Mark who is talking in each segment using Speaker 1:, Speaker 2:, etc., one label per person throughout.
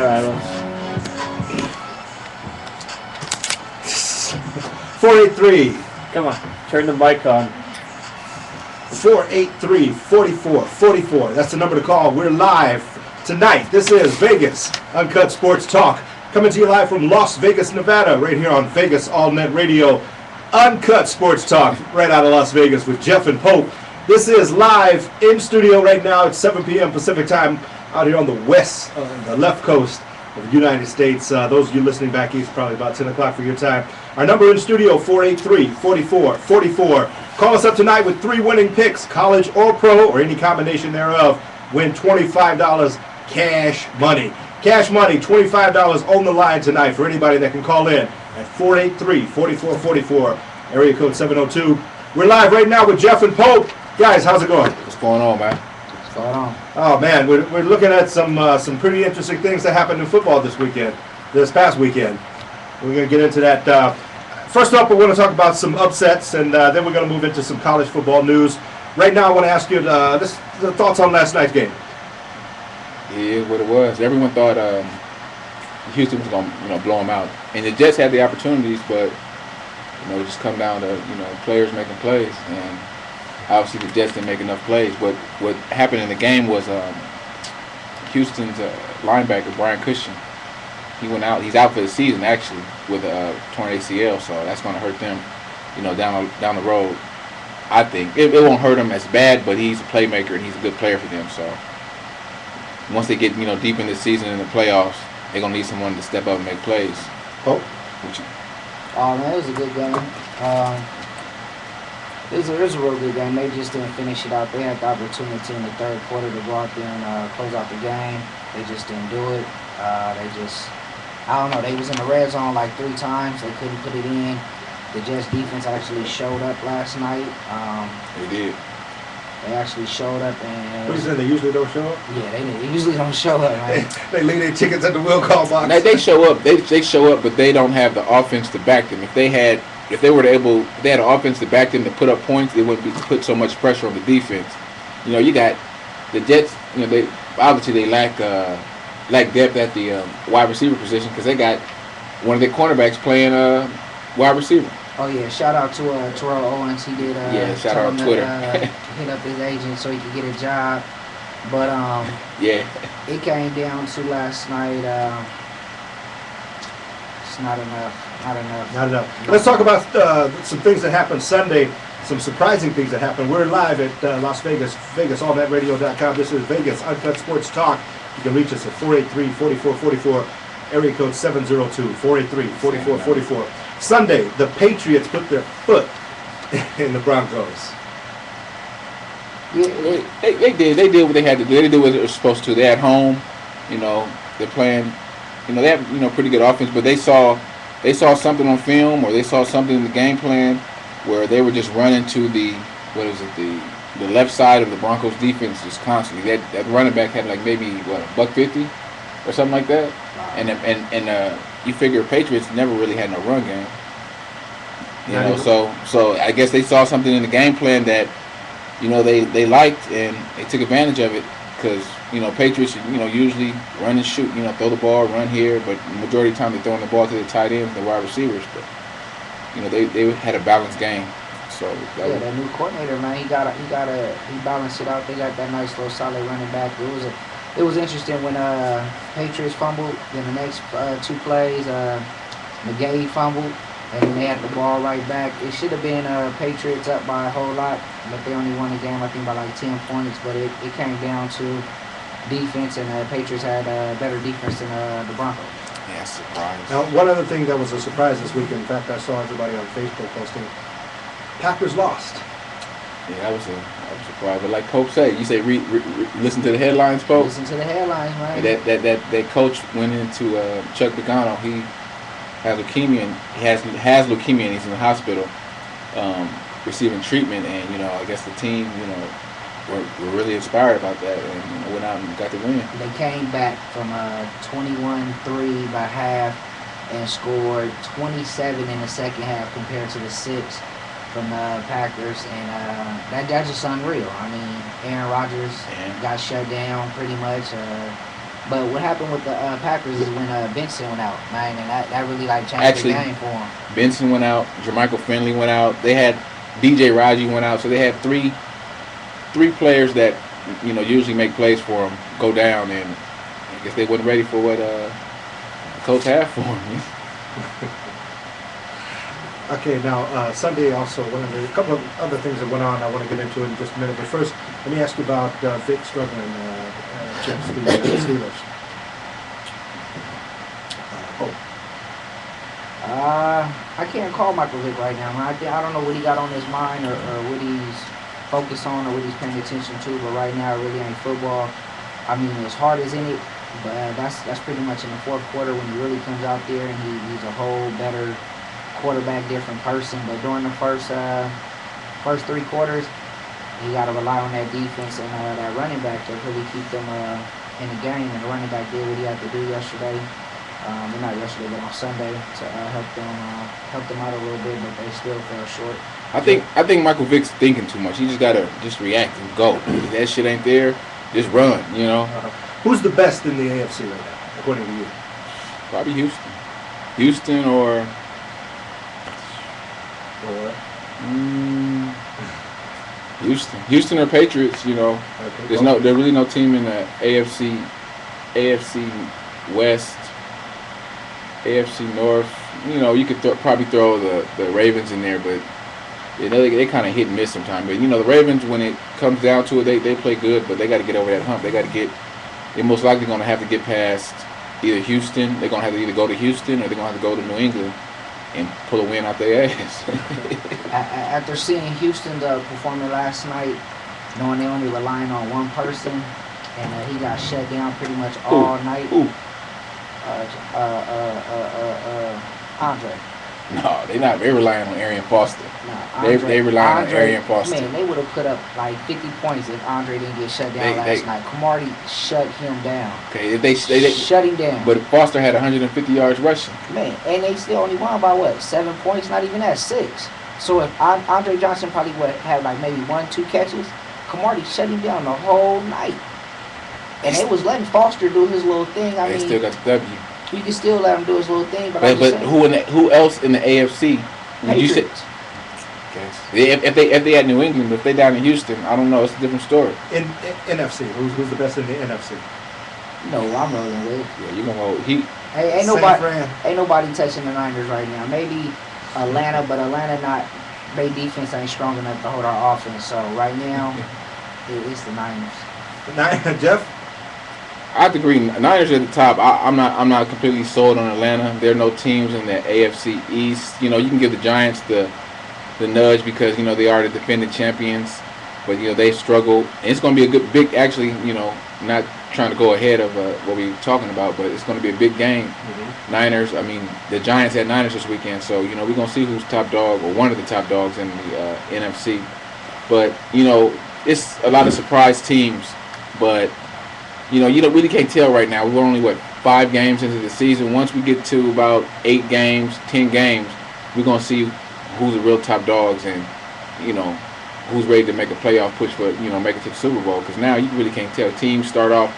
Speaker 1: 483.
Speaker 2: Come on, turn the mic on.
Speaker 1: 483-4444. That's the number to call. We're live tonight. This is Vegas Uncut Sports Talk. Coming to you live from Las Vegas, Nevada, right here on Vegas All Net Radio. Uncut Sports Talk, right out of Las Vegas with Geoff and Pope. This is live in studio right now at 7 p.m. Pacific time out here on the the left coast of the United States. Those of you listening back east, probably about 10 o'clock for your time. Our number in studio, 483-4444. Call us up tonight with 3 winning picks, college or pro, or any combination thereof. Win $25 cash money. Cash money, $25 on the line tonight for anybody that can call in at 483-4444, area code 702. We're live right now with Geoff and Pope. Guys, how's it going?
Speaker 3: What's going on, man?
Speaker 2: What's going on?
Speaker 1: Oh, man, we're looking at some pretty interesting things that happened in football this past weekend. We're going to get into that. First up, we want to talk about some upsets, and then we're going to move into some college football news. Right now, I want to ask you the thoughts on last night's game.
Speaker 3: Yeah, what it was. Everyone thought Houston was going to blow them out. And the Jets had the opportunities, but, it just come down to, players making plays. And obviously the Jets didn't make enough plays. But what happened in the game was Houston's linebacker, Brian Cushing, he went out. He's out for the season, actually, with a torn ACL. So that's going to hurt them, down the road. I think. It won't hurt him as bad, but he's a playmaker and he's a good player for them. So once they get, deep in the season and the playoffs, they're going to need someone to step up and make plays.
Speaker 1: Oh,
Speaker 2: Man, it was a good game. It was a real good game. They just didn't finish it out. They had the opportunity in the third quarter to go out there and close out the game. They just didn't do it. They was in the red zone like 3 times. They couldn't put it in. The Jets defense actually showed up last night.
Speaker 3: They did.
Speaker 2: They actually showed up and...
Speaker 1: What you saying, they usually don't show up?
Speaker 2: Yeah, they usually don't show up, man.
Speaker 1: They leave their tickets at the will call box.
Speaker 3: They show up. They show up, but they don't have the offense to back them. If they had an offense to back them to put up points, they wouldn't be put so much pressure on the defense. You got the Jets. They obviously lack depth at the wide receiver position because they got one of their cornerbacks playing wide receiver.
Speaker 2: Oh yeah, shout out to Terrell Owens. He did.
Speaker 3: Shout out on Twitter.
Speaker 2: Hit up his agent so he could get a job. But
Speaker 3: yeah,
Speaker 2: it came down to last night. It's not enough.
Speaker 1: Not enough. Let's talk about some things that happened Sunday. Some surprising things that happened. We're live at Las Vegas, VegasAllNetRadio.com. This is Vegas Uncut Sports Talk. You can reach us at 483-4444, area code 702, 483-4444. Sunday, the Patriots put their foot in the Broncos.
Speaker 3: Yeah, they did. They did what they had to do. They did what they were supposed to. They're at home. They're playing. They have pretty good offense, but they saw something on film or they saw something in the game plan where they were just running to the left side of the Broncos defense just constantly. That running back had like maybe $150 or something like that, and you figure Patriots never really had no run game. So I guess they saw something in the game plan that they liked and they took advantage of it because Patriots usually run and shoot, throw the ball, run here, but the majority of the time they're throwing the ball to the tight ends, the wide receivers. But they had a balanced game. So
Speaker 2: that new coordinator, man, he balanced it out. They got that nice little solid running back. It was interesting when Patriots fumbled. Then the next 2 plays, McGahee fumbled, and then they had the ball right back. It should have been Patriots up by a whole lot, but they only won the game, I think, by like 10 points. But it came down to defense, and the Patriots had better defense than the Broncos.
Speaker 3: Yeah, surprise.
Speaker 1: Now, one other thing that was a surprise this week, in fact, I saw everybody on Facebook posting, Packers lost.
Speaker 3: Yeah, that was a surprise. But like Pope said, you say listen to the headlines, Pope.
Speaker 2: Listen to the headlines, man.
Speaker 3: That coach went into Chuck Pagano. He has leukemia. And he has leukemia, and he's in the hospital receiving treatment. And I guess the team, were really inspired about that, and went out and got the win.
Speaker 2: They came back from 21-3 by half and scored 27 in the second half compared to the 6 from the Packers, and that's just unreal. I mean, Aaron Rodgers got shut down pretty much. But what happened with the Packers is when Benson went out, man, and that really like changed
Speaker 3: Actually,
Speaker 2: the game for him.
Speaker 3: Benson went out. Jermichael Finley went out. They had DJ Raji went out. So they had three players that usually make plays for them go down, and I guess they wasn't ready for what the coach had for them.
Speaker 1: Okay, now Sunday also, a couple of other things that went on I want to get into in just a minute. But first, let me ask you about Vic struggling against the Steelers.
Speaker 2: I can't call Michael Vick right now. I don't know what he got on his mind or what he's focused on or what he's paying attention to. But right now, it really ain't football. I mean, as hard as in it, but that's pretty much in the fourth quarter when he really comes out there and he's a whole better quarterback, different person. But during the first 3 quarters, you got to rely on that defense and that running back to really keep them in the game. And the running back did what he had to do yesterday. Well, not yesterday, but on Sunday to help them out a little bit, but they still fell short.
Speaker 3: I think Michael Vick's thinking too much. He just gotta react and go. If that shit ain't there, just run.
Speaker 1: Who's the best in the AFC right now, according to you?
Speaker 3: Probably Houston or Houston or Patriots.
Speaker 1: Okay,
Speaker 3: there's really no team in the AFC West, AFC North. You could probably throw the Ravens in there, but they kind of hit and miss sometimes. But the Ravens, when it comes down to it, they play good, but they got to get over that hump. They're most likely going to have to get past either Houston. They're going to have to either go to Houston or they're going to have to go to New England and pull a win out their ass.
Speaker 2: After seeing Houston performing last night, knowing they only relying on one person, and he got shut down pretty much all night. Andre.
Speaker 3: No, they're not. They're relying on Arian Foster.
Speaker 2: No,
Speaker 3: they relying on Arian Foster.
Speaker 2: Man, they would have put up like 50 points if Andre didn't get shut down last night. Cromartie shut him down.
Speaker 3: Okay, if they
Speaker 2: shut him down.
Speaker 3: But Foster had 150 yards rushing.
Speaker 2: Man, and they still only won by what? 7 points? Not even that, 6. So if Andre Johnson probably would have like maybe 1-2 catches, Cromartie shut him down the whole night. And they was letting Foster do his little thing. I mean,
Speaker 3: they still got the W.
Speaker 2: You can still let him do his little thing, but
Speaker 3: who else in the AFC?
Speaker 2: Patriots.
Speaker 3: You said, if they at New England, if they down in Houston, I don't know. It's a different story.
Speaker 1: In NFC, who's the best in the NFC?
Speaker 2: No, I'm rolling with.
Speaker 3: Yeah, you gonna hold
Speaker 2: Ain't nobody touching the Niners right now. Maybe Atlanta, but Atlanta their defense ain't strong enough to hold our offense. So right now, it's the Niners.
Speaker 1: Geoff?
Speaker 3: I have to agree. Niners at the top. I'm not completely sold on Atlanta. There are no teams in the AFC East. You can give the Giants the nudge because they are the defending champions, but they struggle. And it's going to be a big. Actually, not trying to go ahead of what we're talking about, but it's going to be a big game. Mm-hmm. Niners. I mean, the Giants had Niners this weekend, so we're going to see who's top dog or one of the top dogs in the NFC. But it's a lot of surprise teams, but. You really can't tell right now. We're only 5 games into the season. Once we get to about 8 games, 10 games, we're gonna see who's the real top dogs and who's ready to make a playoff push for make it to the Super Bowl. Because now you really can't tell. Teams start off,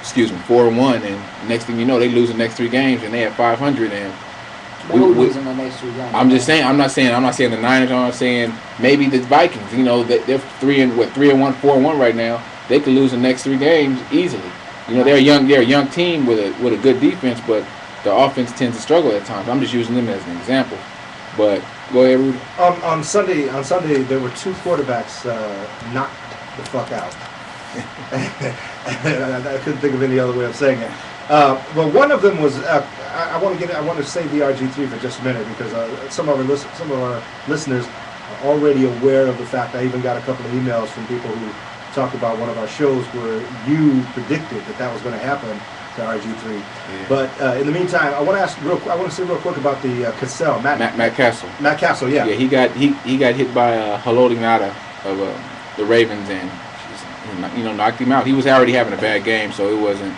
Speaker 3: 4-1, and next thing you know, they lose the next 3 games and they have 500. And
Speaker 2: who's losing the next 3 games?
Speaker 3: I'm just saying. I'm not saying the Niners. I'm saying maybe the Vikings. They're 3-1, 4-1 right now. They could lose the next 3 games easily. They're a young team with a good defense, but the offense tends to struggle at times. I'm just using them as an example. But go ahead, Rudy.
Speaker 1: On Sunday, there were 2 quarterbacks knocked the fuck out. I couldn't think of any other way of saying it. Well, one of them was. I want to save the RG3 for just a minute because some of our listeners are already aware of the fact. I even got a couple of emails from people who talked about one of our shows where you predicted that was going to happen to RG3. Yeah. But in the meantime, I want to say real quick about the Cassell,
Speaker 3: Matt Castle.
Speaker 1: Matt Castle, yeah.
Speaker 3: Yeah, he got hit by Haloti Ngata of the Ravens and knocked him out. He was already having a bad game, so it wasn't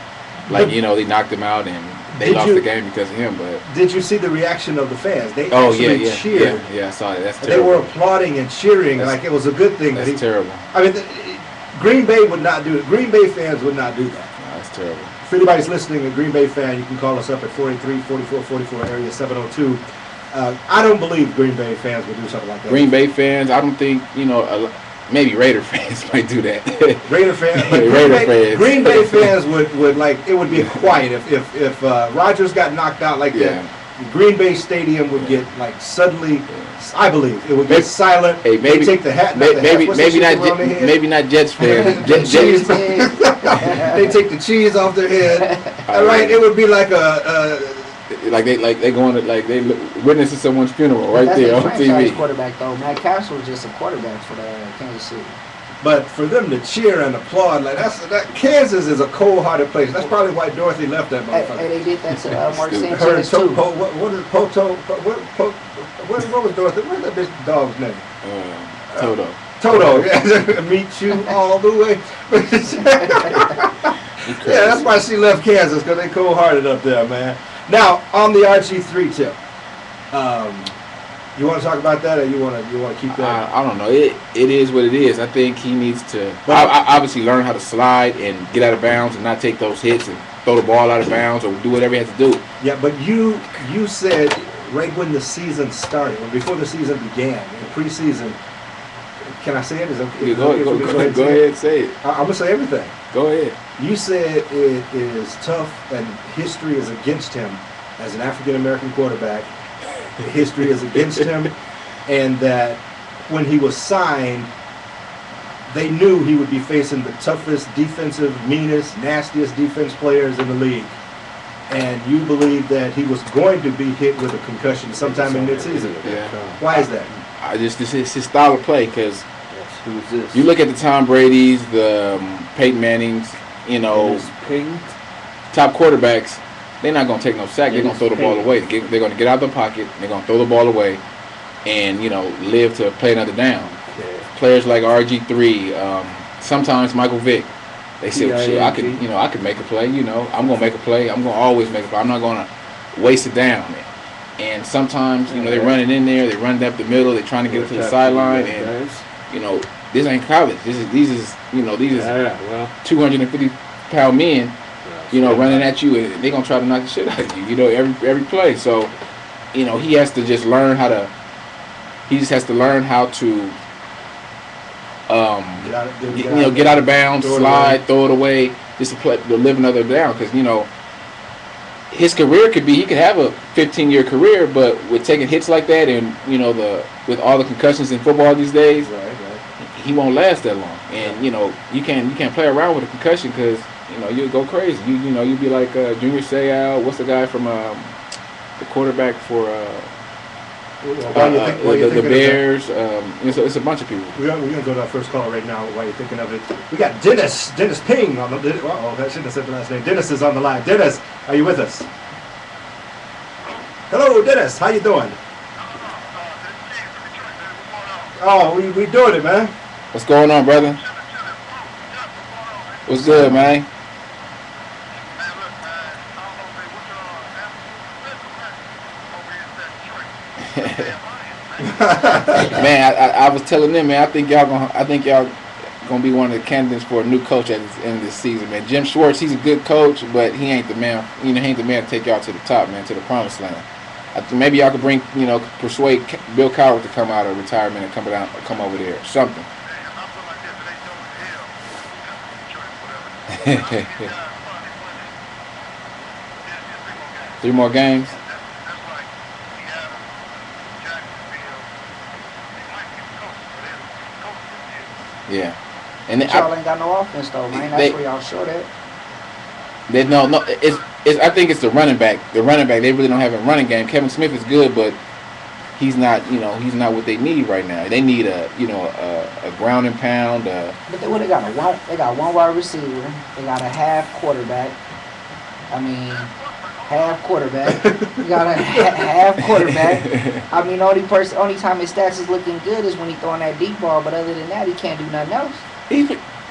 Speaker 3: like they knocked him out and they lost the game because of him. But
Speaker 1: did you see the reaction of the fans? They actually cheered.
Speaker 3: Yeah, I saw it. That's
Speaker 1: terrible.
Speaker 3: They
Speaker 1: were applauding and cheering like it was a good thing.
Speaker 3: That's terrible.
Speaker 1: I mean, Green Bay would not do it. Green Bay fans would not do that.
Speaker 3: No, that's terrible.
Speaker 1: For anybody's listening, a Green Bay fan, you can call us up at 483-4444, area 702. I don't believe Green Bay fans would do something like that.
Speaker 3: Green Bay fans, I don't think, maybe Raider fans might do that.
Speaker 1: Raider fans, but Green Bay fans would like, it would be quiet if Rodgers got knocked out like that. Green Bay Stadium would get like suddenly, I believe it would get silent.
Speaker 3: Hey, maybe
Speaker 1: they take the hat,
Speaker 3: maybe not Jets fans.
Speaker 1: They take the cheese off their head. Right, it would be like they going to they witnessing someone's funeral right there on TV.
Speaker 2: Quarterback though, Matt Castle was just a quarterback for the Kansas City.
Speaker 1: But for them to cheer and applaud, like that Kansas is a cold-hearted place. That's probably why Dorothy left that motherfucker.
Speaker 2: Hey, they did that to Mark Sanchez
Speaker 1: Her and
Speaker 2: too.
Speaker 1: What is Poto? What was Dorothy? What's that bitch dog's name?
Speaker 3: Toto.
Speaker 1: Toto. Yeah, meet you all the way. Yeah, that's why she left Kansas, because they cold-hearted up there, man. Now on the RG3 tip. You want to talk about that, or you want to keep that?
Speaker 3: I don't know. It is what it is. I think he needs to obviously learn how to slide and get out of bounds and not take those hits and throw the ball out of bounds or do whatever he has to do.
Speaker 1: Yeah, but you said right when the season started, or before the season began, in preseason. Can I say it? Is it
Speaker 3: go ahead and say it.
Speaker 1: I'm gonna say everything.
Speaker 3: Go ahead.
Speaker 1: You said it is tough, and history is against him as an African American quarterback. History is against him, and that when he was signed, they knew he would be facing the toughest defensive, meanest, nastiest defense players in the league. And you believe that he was going to be hit with a concussion sometime in midseason.
Speaker 3: Yeah.
Speaker 1: Why is that?
Speaker 3: This is his style of play, because you look at the Tom Brady's, the Peyton Mannings, top quarterbacks. They're not going to take no sack. They're going to throw the ball away. They're going to get out of the pocket. They're going to throw the ball away and, live to play another down. Yeah. Players like RG3, sometimes Michael Vick, they say, well, shit, I could make a play. I'm going to make a play. I'm going to always make a play. I'm not going to waste it down. And sometimes, they're running in there. They're running up the middle. They're trying to get to the sideline. And, this ain't college. These is 250-pound men. Running at you, and they're gonna try to knock the shit out of you. Every play. So, he has to just learn how to. He just has to learn how to, get out of bounds, slide, throw it away, just to live another down. Because his career he could have a 15-year career, but with taking hits like that, and with all the concussions in football these days, he won't last that long. And you can't play around with a concussion, because you'll go crazy. You'd be like Junior Seau. What's the guy from the quarterback for the Bears? It's a bunch of people.
Speaker 1: We're gonna go to our first call right now while you're thinking of it. We got Dennis Ping on the. That shouldn't have said the last name. Dennis is on the line. Dennis, are you with us? Hello, Dennis. How you doing? Oh, we doing it, man.
Speaker 3: What's going on, brother? What's good, man? Man, I was telling them, man, I think y'all gonna be one of the candidates for a new coach at the end of this season, man. Jim Schwartz, he's a good coach, but he ain't the man. He ain't the man to take y'all to the top, man, to the promised land. Maybe y'all could persuade Bill Cowher to come out of retirement and come over there, or something. 3 more games. Yeah, and
Speaker 2: y'all ain't got no offense though, man. That's where y'all short at.
Speaker 3: I think it's the running back. The running back, they really don't have a running game. Kevin Smith is good, but he's not what they need right now. They need a ground and pound.
Speaker 2: But they got one wide receiver. They got a half quarterback. Half quarterback. You got a half quarterback. Only time his stats is looking good is when he's throwing that deep ball. But other than that, he can't do nothing else.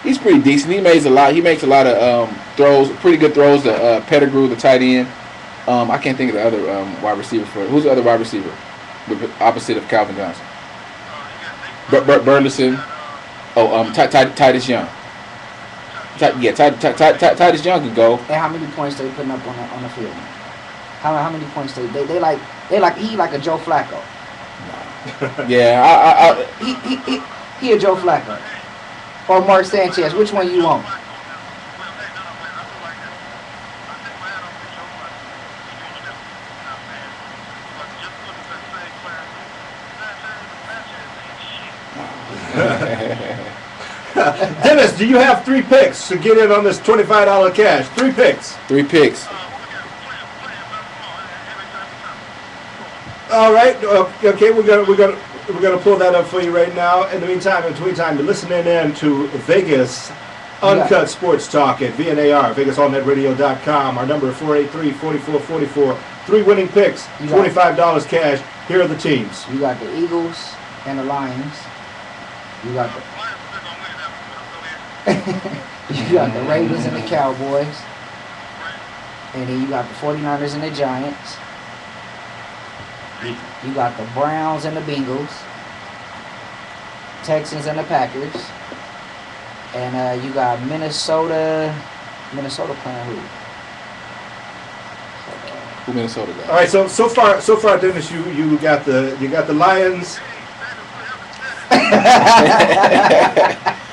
Speaker 3: He's pretty decent. He makes a lot of throws, pretty good throws to Pettigrew, the tight end. I can't think of the other wide receiver who's the other wide receiver, opposite of Calvin Johnson. Burleson. Titus Young. Titus Young can go.
Speaker 2: And how many points they putting up on the field? How many points they like he like a Joe Flacco.
Speaker 3: Yeah,
Speaker 2: He a Joe Flacco or Mark Sanchez. Which one you want?
Speaker 1: Dennis, do you have 3 picks to get in on this $25 cash? 3 picks.
Speaker 3: 3 picks.
Speaker 1: All right. Okay, we're gonna pull that up for you right now. In the meantime, you're listening in to Vegas Uncut Sports Talk at VNAR, VegasAllNetRadio.com. Our number is 483-4444. 3 winning picks, $25 cash. Here are the teams.
Speaker 2: You got the Eagles and the Lions. You got the Ravens and the Cowboys. And then you got the 49ers and the Giants. You got the Browns and the Bengals. Texans and the Packers. And you got Minnesota. Minnesota playing who?
Speaker 3: Who Minnesota got?
Speaker 1: All right. So far, Dennis, you got the Lions.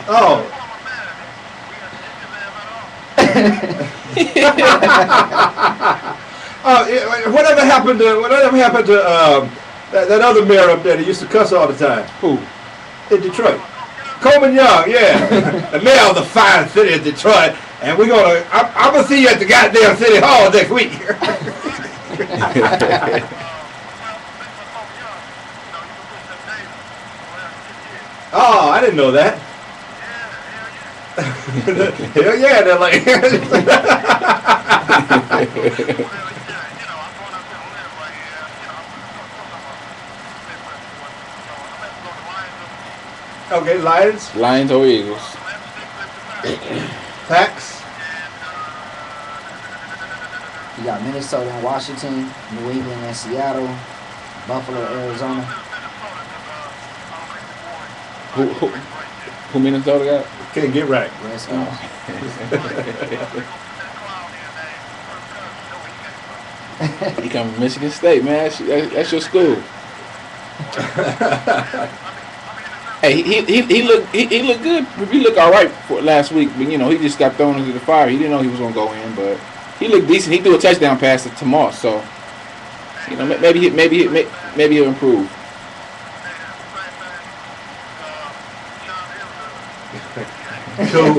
Speaker 1: Oh. Whatever happened to that other mayor up there that used to cuss all the time?
Speaker 3: Who?
Speaker 1: In Detroit. Coleman Young, yeah. The mayor of the fine city of Detroit. And I'm gonna see you at the goddamn city hall next week. Oh, I didn't know that. Hell yeah, they're like. Okay, Lions.
Speaker 3: Lions or Eagles?
Speaker 1: Packs.
Speaker 2: You got Minnesota and Washington, New England and Seattle, Buffalo, Arizona.
Speaker 3: Who Minnesota got?
Speaker 1: Can't get right.
Speaker 2: Redskins.
Speaker 3: He come from Michigan State, man. That's your school. Hey, he looked good. He looked all right for last week, but he just got thrown into the fire. He didn't know he was gonna go in, but he looked decent. He threw a touchdown pass to Moss, so maybe he'll improve.
Speaker 1: Cool.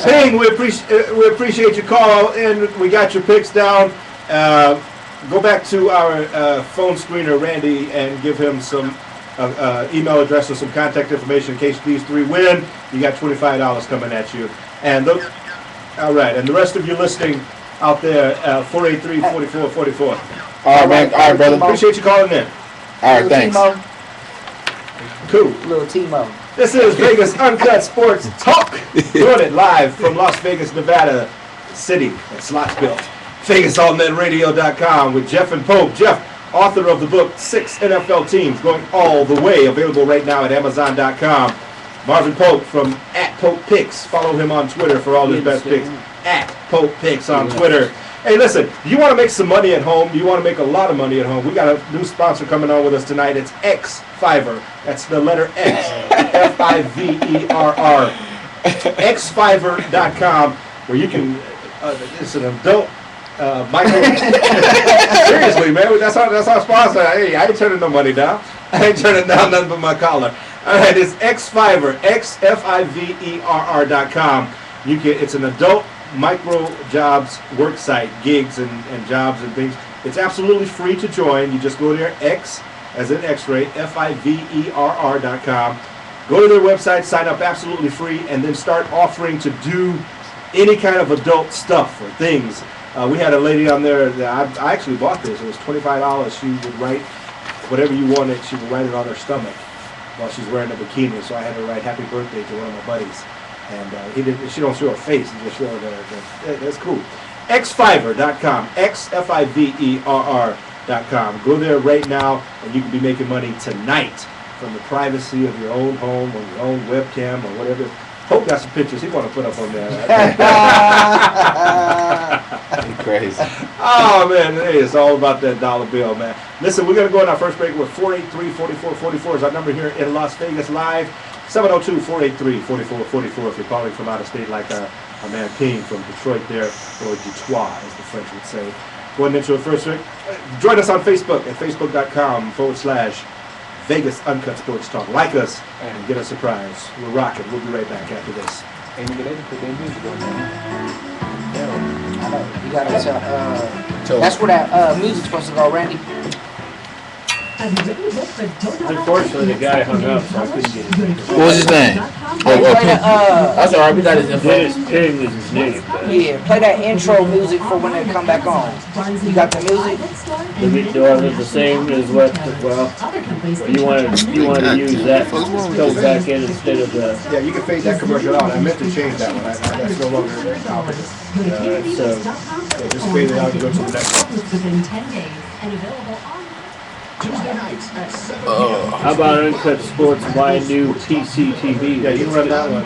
Speaker 1: Sting, we appreciate your call, and we got your picks down. Go back to our phone screener, Randy, and give him some email address and some contact information in case these 3 win. You got $25 coming at you. And all right, and the rest of you listening out there, 483-4444.
Speaker 3: All right, man. All right, brother.
Speaker 1: Appreciate you calling in.
Speaker 3: All right, thanks.
Speaker 1: Cool.
Speaker 2: Little T-Mo.
Speaker 1: This is Vegas Uncut Sports Talk. Doing it live from Las Vegas, Nevada City at Slotsville. VegasAllNetRadio.com with Geoff and Pope. Geoff, author of the book 6 NFL Teams Going All the Way, available right now at Amazon.com. Marvin Pope from @PopePicks. Follow him on Twitter for all his best picks. @PopePicks on Twitter. Hey, listen, do you want to make some money at home? Do you want to make a lot of money at home? We got a new sponsor coming on with us tonight. It's X-Fiverr. That's the letter X, Fiverr. Xfiverr.com, where you can, it's an adult micro. Seriously, man, that's our sponsor. Hey, I ain't turning no money down. I ain't turning down nothing but my collar. All right, it's X-Fiverr, Xfiverr.com. It's an adult micro jobs work site, gigs and jobs and things. It's absolutely free to join. You just go there, X as in X-ray, Fiverr.com. Go to their website, sign up absolutely free, and then start offering to do any kind of adult stuff or things. We had a lady on there that I actually bought this. It was $25. She would write whatever you wanted. She would write it on her stomach while she's wearing a bikini. So I had her write "Happy Birthday" to one of my buddies. And she don't show her face, she just show her that's cool. Xfiverr.com, Xfiverr.com. Go there right now, and you can be making money tonight from the privacy of your own home or your own webcam or whatever. Pope got some pictures he want to put up on there.
Speaker 3: You crazy.
Speaker 1: Oh, man, hey, it's all about that dollar bill, man. Listen, we're going to go on our first break with 483-4444 is our number here in Las Vegas live. 702-483-4444 if you're calling from out of state like our man King from Detroit there, or Detroit, as the French would say. Going into a first break. Join us on Facebook at facebook.com/Vegas Uncut Sports Talk. Like us and get a surprise. We're rocking. We'll be right back after this.
Speaker 3: Ain't nigga, they didn't put their music on there.
Speaker 2: I know. You gotta tell. That's where that music's supposed to go, Randy.
Speaker 4: Unfortunately, the guy hung up, so I couldn't get it.
Speaker 3: What was his name?
Speaker 2: Play that,
Speaker 3: That's alright, we got his info.
Speaker 4: Dennis Ping is his name.
Speaker 2: yeah, play that intro music for when they come back on. You got the music?
Speaker 4: The door is the same as what, well, you want to use that to go back in instead of the,
Speaker 1: Yeah, you can fade that commercial out. I meant to change that one. That's no longer out.
Speaker 4: so,
Speaker 1: Yeah, just fade it out and go to the next one.
Speaker 5: Within 10 days and available on
Speaker 6: Tuesday nights at 7
Speaker 4: how about Uncut Sports, my new PCTV?
Speaker 1: Yeah, you can run that one.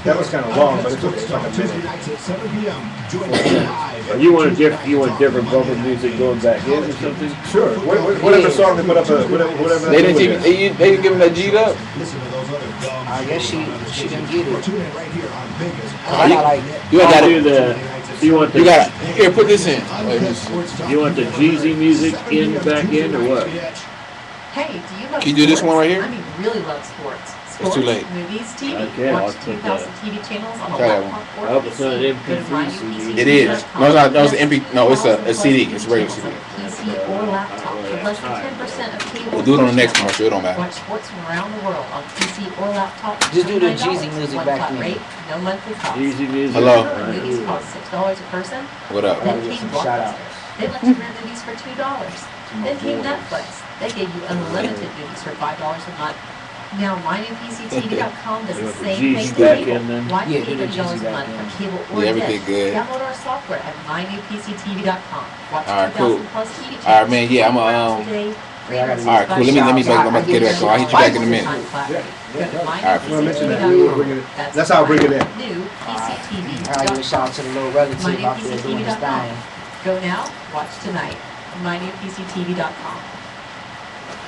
Speaker 1: That was kind of long, but it took like a
Speaker 6: Tuesday
Speaker 1: minute.
Speaker 6: nights at 7 p.m. Join us live.
Speaker 4: You want different bumper music going back in or something?
Speaker 1: Sure. Whatever song they put up, whatever.
Speaker 3: They didn't give him that G'd up.
Speaker 6: Listen to those other dumb
Speaker 2: I guess she didn't get it.
Speaker 6: Tune in right here on Vegas.
Speaker 2: I got like,
Speaker 3: You ain't got
Speaker 4: Do
Speaker 3: it.
Speaker 4: you want
Speaker 3: You got it. Here, put this in.
Speaker 4: you want the Jeezy music back in or what?
Speaker 5: Hey, do you love
Speaker 3: Can you do this one right here?
Speaker 5: I mean, really love sports.
Speaker 3: It's too late.
Speaker 5: Movies, TV.
Speaker 4: Okay, I'll
Speaker 5: Watch
Speaker 4: put
Speaker 5: 2,000 TV channels on a
Speaker 3: Try that
Speaker 5: laptop or
Speaker 4: I hope it's not an
Speaker 5: PC.
Speaker 4: MP3
Speaker 5: Go to
Speaker 4: CD.
Speaker 3: It is. No, it's not. No, it's an MP. No, it's a CD. It's a regular CD.
Speaker 5: PC or laptop for less than 10% of cable.
Speaker 3: We'll do it on the next commercial. It don't matter.
Speaker 5: Watch sports from around the world on PC or laptop.
Speaker 2: Just do the
Speaker 5: $29.
Speaker 2: Jeezy music
Speaker 5: One
Speaker 2: back
Speaker 5: flat
Speaker 2: in.
Speaker 5: rate, no monthly cost.
Speaker 4: Jeezy music.
Speaker 3: Hello.
Speaker 5: Current movies cost $6 a person.
Speaker 3: What up?
Speaker 2: Gotta
Speaker 5: Then
Speaker 2: get
Speaker 5: came
Speaker 2: some shout-outs.
Speaker 5: Blockbuster. They let you rent movies for $2. Then came Netflix. They gave you unlimited movies for $5 a month. Now, mynewpctv.com does the
Speaker 4: You want the
Speaker 5: same
Speaker 4: Jeezy
Speaker 5: thing for
Speaker 4: back
Speaker 5: cable.
Speaker 4: in then?
Speaker 5: Why
Speaker 2: Yeah,
Speaker 5: pay
Speaker 2: do the
Speaker 5: $30
Speaker 2: Jeezy
Speaker 5: a
Speaker 2: back
Speaker 5: month
Speaker 2: in.
Speaker 5: for cable or
Speaker 3: Yeah, everything
Speaker 5: dish?
Speaker 3: good.
Speaker 5: Download our software at mynewpctv.com. Watch
Speaker 3: Alright, cool.
Speaker 5: 2,000 plus TV channels.
Speaker 3: Alright, man, yeah, I'm
Speaker 5: today.
Speaker 2: Yeah, I gotta
Speaker 3: Alright, cool. Let me I'm gonna get back. I'll hit you back in a minute.
Speaker 5: Time flat rate. Go to
Speaker 3: Alright.
Speaker 1: Well, I mentioned that. We'll bring it in. That's how I bring it in.
Speaker 5: New
Speaker 2: I gotta give a shout out to the little relative out there doing his thing.
Speaker 5: Go now, watch tonight. mynewpctv.com.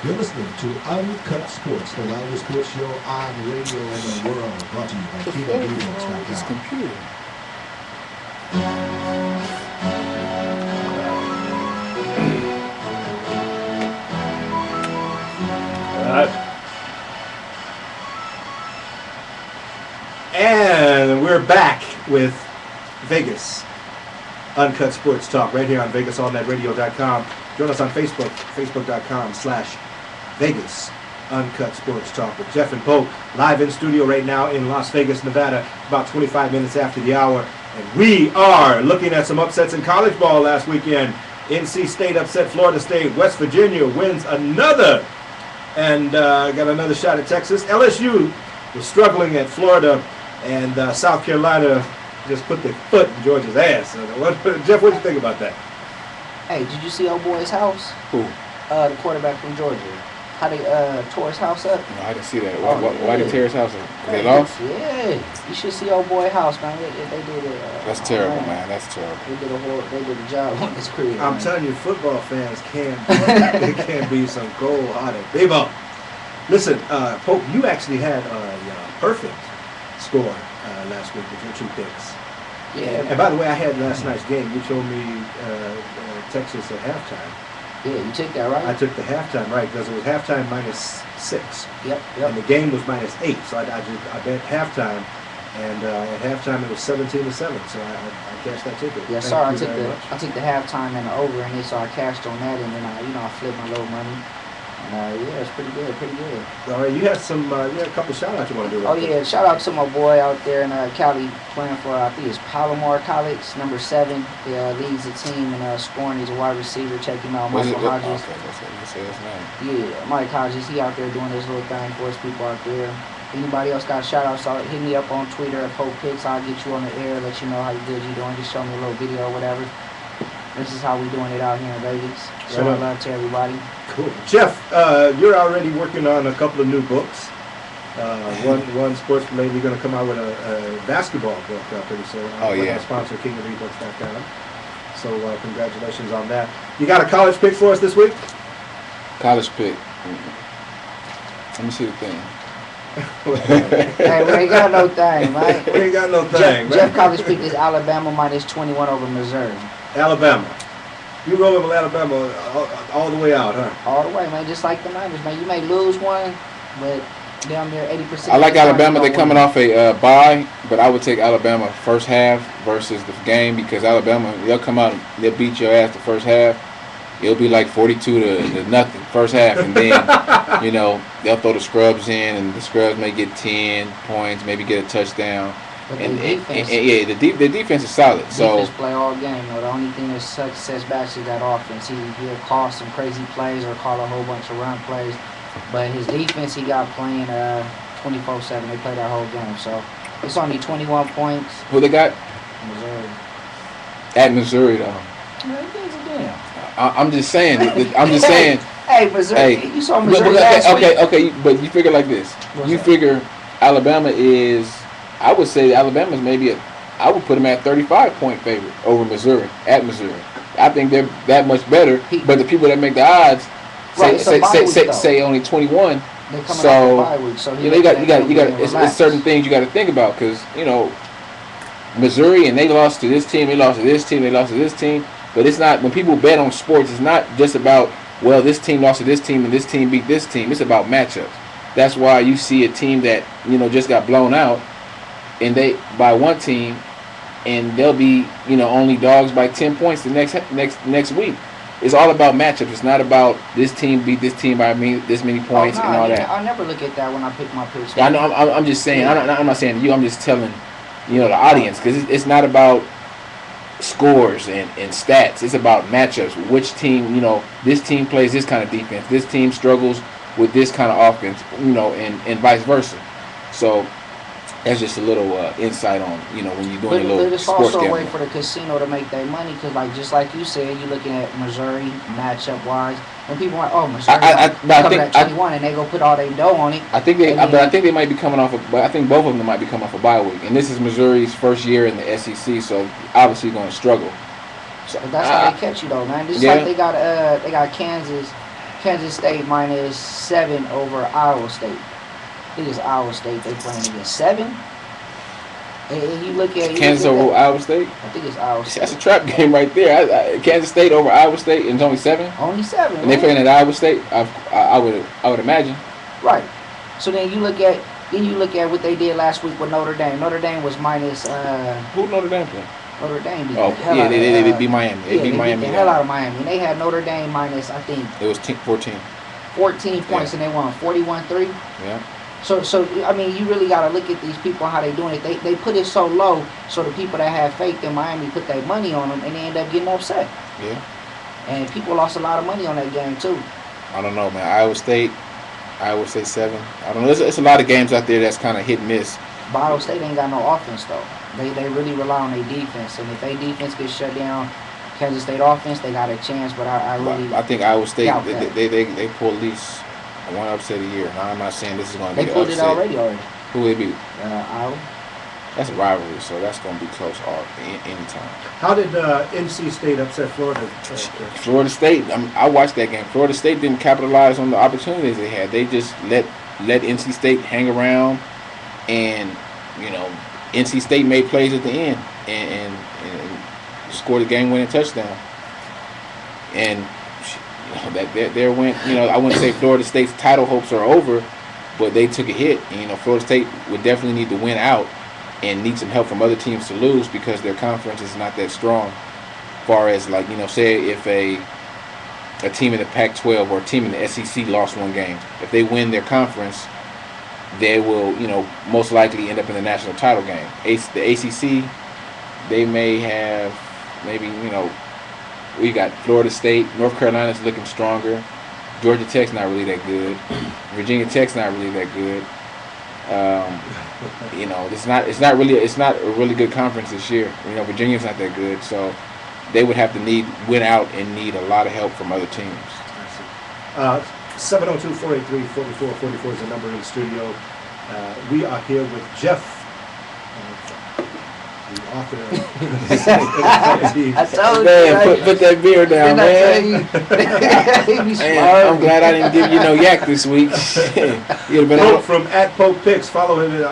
Speaker 6: You're listening to Uncut Sports, the loudest sports show on radio in the world. Brought to you by KingDivas.com.
Speaker 3: Computer.
Speaker 1: And we're back with Vegas Uncut Sports Talk right here on VegasAllNetRadio.com. Join us on Facebook, facebook.com/Vegas Uncut Sports Talk with Geoff and Pope, live in studio right now in Las Vegas, Nevada, about 25 minutes after the hour. And we are looking at some upsets in college ball last weekend. NC State upset Florida State. West Virginia wins another and got another shot at Texas. LSU was struggling at Florida, and South Carolina just put their foot in Georgia's ass. Jeff, what do you think about that?
Speaker 2: Hey, did you see old boy's house?
Speaker 3: Who?
Speaker 2: The quarterback from Georgia. How they tore his house up?
Speaker 3: No, I didn't see that. Why did they tear his house up? They lost?
Speaker 2: Yeah, you should see old boy house, man. They did it.
Speaker 3: That's terrible, man. That's terrible.
Speaker 2: They did a job on this career.
Speaker 1: I'm telling you, football fans they can be some cold-hearted people. Listen, Pope, you actually had a perfect score last week with your 2 picks.
Speaker 2: Yeah.
Speaker 1: And by the way, I had last night's game. You told me Texas at halftime.
Speaker 2: Yeah, you took that right.
Speaker 1: I took the halftime right because it was halftime -6.
Speaker 2: Yep.
Speaker 1: And the game was -8, so I bet halftime, and at halftime it was 17-7. So I cashed that ticket.
Speaker 2: Yeah,
Speaker 1: Thank
Speaker 2: sorry,
Speaker 1: you very much.
Speaker 2: I took the halftime and the over in it, so I cashed on that, and then I flipped my little money. And yeah, it's pretty good.
Speaker 1: All right, you had a couple shout outs you want to do.
Speaker 2: Oh yeah, shout out to my boy out there in Cali playing for I think it's Palomar College, number 7. He leads the team in scoring. He's a wide receiver. Check him out,
Speaker 3: Was it?
Speaker 2: Michael
Speaker 3: Okay,
Speaker 2: Hodges.
Speaker 3: let's say his name.
Speaker 2: Yeah, Mike Hodges. He out there doing his little thing for his people out there. Anybody else got shout outs? Hit me up on Twitter at Pope Picks. I'll get you on the air, let you know how good you're doing. Just show me a little video or whatever. This is how we doing it out here in Vegas. So love to everybody.
Speaker 1: Cool. Jeff, you're already working on a couple of new books. One sports lady going to come out with a basketball book pretty soon.
Speaker 3: Oh, yeah.
Speaker 1: Sponsor KingofEbooks.com. So congratulations on that. You got a college pick for us this week?
Speaker 3: College pick. Let me see the thing.
Speaker 2: Hey, we ain't got no thing, right?
Speaker 1: We ain't got no thing,
Speaker 2: Jeff
Speaker 1: man.
Speaker 2: college pick is Alabama minus 21 over Missouri.
Speaker 1: Alabama. You rolling with Alabama all the way out, huh?
Speaker 2: All the way, man. Just like the Niners, man. You may lose one, but down there 80%.
Speaker 3: I like
Speaker 2: of the time
Speaker 3: Alabama.
Speaker 2: you
Speaker 3: They're
Speaker 2: gonna
Speaker 3: coming
Speaker 2: win.
Speaker 3: off a bye, but I would take Alabama first half versus the game because Alabama, they'll come out and they'll beat your ass the first half. It'll be like 42 to nothing first half, and then you know they'll throw the scrubs in, and the scrubs may get 10 points, maybe get a touchdown.
Speaker 2: But
Speaker 3: And
Speaker 2: the defense,
Speaker 3: yeah, the defense is solid. So
Speaker 2: defense play all game. Though. The only thing that sets back is that offense. He'll call some crazy plays or call a whole bunch of run plays. But his defense, he got playing 24/7. They play that whole game. So it's only 21 points.
Speaker 3: who they got
Speaker 2: Missouri.
Speaker 3: at Missouri though?
Speaker 2: Man, who gives a damn?
Speaker 3: I'm just saying. I'm just saying.
Speaker 2: Hey, Missouri.
Speaker 3: Hey,
Speaker 2: You saw
Speaker 3: But-
Speaker 2: Missouri
Speaker 3: but-
Speaker 2: last
Speaker 3: okay,
Speaker 2: week.
Speaker 3: okay, but you figure like this.
Speaker 2: What's
Speaker 3: You
Speaker 2: that?
Speaker 3: figure Alabama is, I would say Alabama's maybe I would put them at 35-point favorite over Missouri, at Missouri. I think they're that much better, but the people that make the odds
Speaker 2: Right, it's a bye week, though.
Speaker 3: say only 21.
Speaker 2: They're coming
Speaker 3: So,
Speaker 2: off a bye week, so
Speaker 3: You know, it's certain things you got to think about because, you know, Missouri and they lost to this team, they lost to this team, they lost to this team. But it's not, when people bet on sports, it's not just about, well, this team lost to this team and this team beat this team. It's about matchups. That's why you see a team that, you know, just got blown out and they by one team and they'll be, you know, only dogs by 10 points the next week. It's all about matchups. It's not about this team beat this team by this many points and all that.
Speaker 2: I never look at that when I pick my picks.
Speaker 3: I know. I'm just saying. I'm not saying you. I'm just telling, you know, the audience because it's not about scores and stats. It's about matchups. Which team, you know, this team plays this kind of defense. This team struggles with this kind of offense. You know, and vice versa. So that's just a little insight on, you know, when you're doing your little
Speaker 2: it's
Speaker 3: sports
Speaker 2: also a way
Speaker 3: gambling.
Speaker 2: for the casino to make their money because, like, just like you said, you're looking at Missouri matchup wise. When people are like, oh, Missouri coming at 21, and they go put all their dough on it.
Speaker 3: I think they might be coming off. But I think both of them might be coming off a bye week, and this is Missouri's first year in the SEC, so obviously going to struggle. So
Speaker 2: But that's how they catch you, though, man. Just
Speaker 3: yeah.
Speaker 2: like they got Kansas State minus 7 over Iowa State. I think it's Iowa State they playing against 7. And you look at
Speaker 3: Kansas over Iowa State.
Speaker 2: I think it's Iowa State.
Speaker 3: That's a trap game right there. Kansas State over Iowa State, and it's only 7.
Speaker 2: Only 7.
Speaker 3: And they playing at Iowa State. I would imagine.
Speaker 2: Right. So then you look at what they did last week with Notre Dame. Notre Dame was minus.
Speaker 3: Who Notre Dame play?
Speaker 2: Notre Dame beat
Speaker 3: Oh
Speaker 2: the hell
Speaker 3: yeah,
Speaker 2: out
Speaker 3: they
Speaker 2: of,
Speaker 3: beat Miami. They beat Miami.
Speaker 2: the hell out of Miami. And they had Notre Dame minus, I think,
Speaker 3: It was 14.
Speaker 2: 14 points,
Speaker 3: Yeah.
Speaker 2: and they won 41-3.
Speaker 3: Yeah.
Speaker 2: So I mean, you really got to look at these people how they doing it. They put it so low, so the people that have faith in Miami put their money on them, and they end up getting upset.
Speaker 3: Yeah.
Speaker 2: And people lost a lot of money on that game too.
Speaker 3: I don't know, man. Iowa State 7. I don't know. It's a lot of games out there that's kind of hit and miss.
Speaker 2: But Iowa State ain't got no offense though. They really rely on their defense, and if their defense gets shut down, Kansas State offense, they got a chance. But
Speaker 3: I think Iowa State
Speaker 2: doubt that.
Speaker 3: they pull at least one upset a year. Now I'm not saying this is going to be
Speaker 2: They
Speaker 3: an
Speaker 2: pulled
Speaker 3: upset.
Speaker 2: it already.
Speaker 3: Who they beat?
Speaker 2: Iowa.
Speaker 3: That's a rivalry, so that's going to be close anytime.
Speaker 1: How did NC State upset Florida?
Speaker 3: Florida State, I watched that game. Florida State didn't capitalize on the opportunities they had. They just let NC State hang around, and you know, NC State made plays at the end and scored a game-winning touchdown. And you know, that there went. You know, I wouldn't say Florida State's title hopes are over, but they took a hit. And, you know, Florida State would definitely need to win out and need some help from other teams to lose because their conference is not that strong. As far as, like, you know, say if a team in the Pac-12 or a team in the SEC lost one game, if they win their conference, they will, you know, most likely end up in the national title game. The ACC, they may have maybe, you know, we got Florida State, North Carolina's looking stronger. Georgia Tech's not really that good. Virginia Tech's not really that good. You know, it's not a really good conference this year. You know, Virginia's not that good, so they would have to win out and need a lot of help from other teams.
Speaker 1: 702-483-4444 is the number in the studio. We are here with Geoff, the author of
Speaker 2: I told you.
Speaker 3: Man,
Speaker 2: right?
Speaker 3: put that beer down,
Speaker 2: Didn't I tell
Speaker 3: man.
Speaker 2: you? He be
Speaker 3: Man, I'm
Speaker 2: smart.
Speaker 3: glad I didn't give you no yak this week. You'd have been
Speaker 1: Pope
Speaker 3: on.
Speaker 1: from @PopePix. Follow him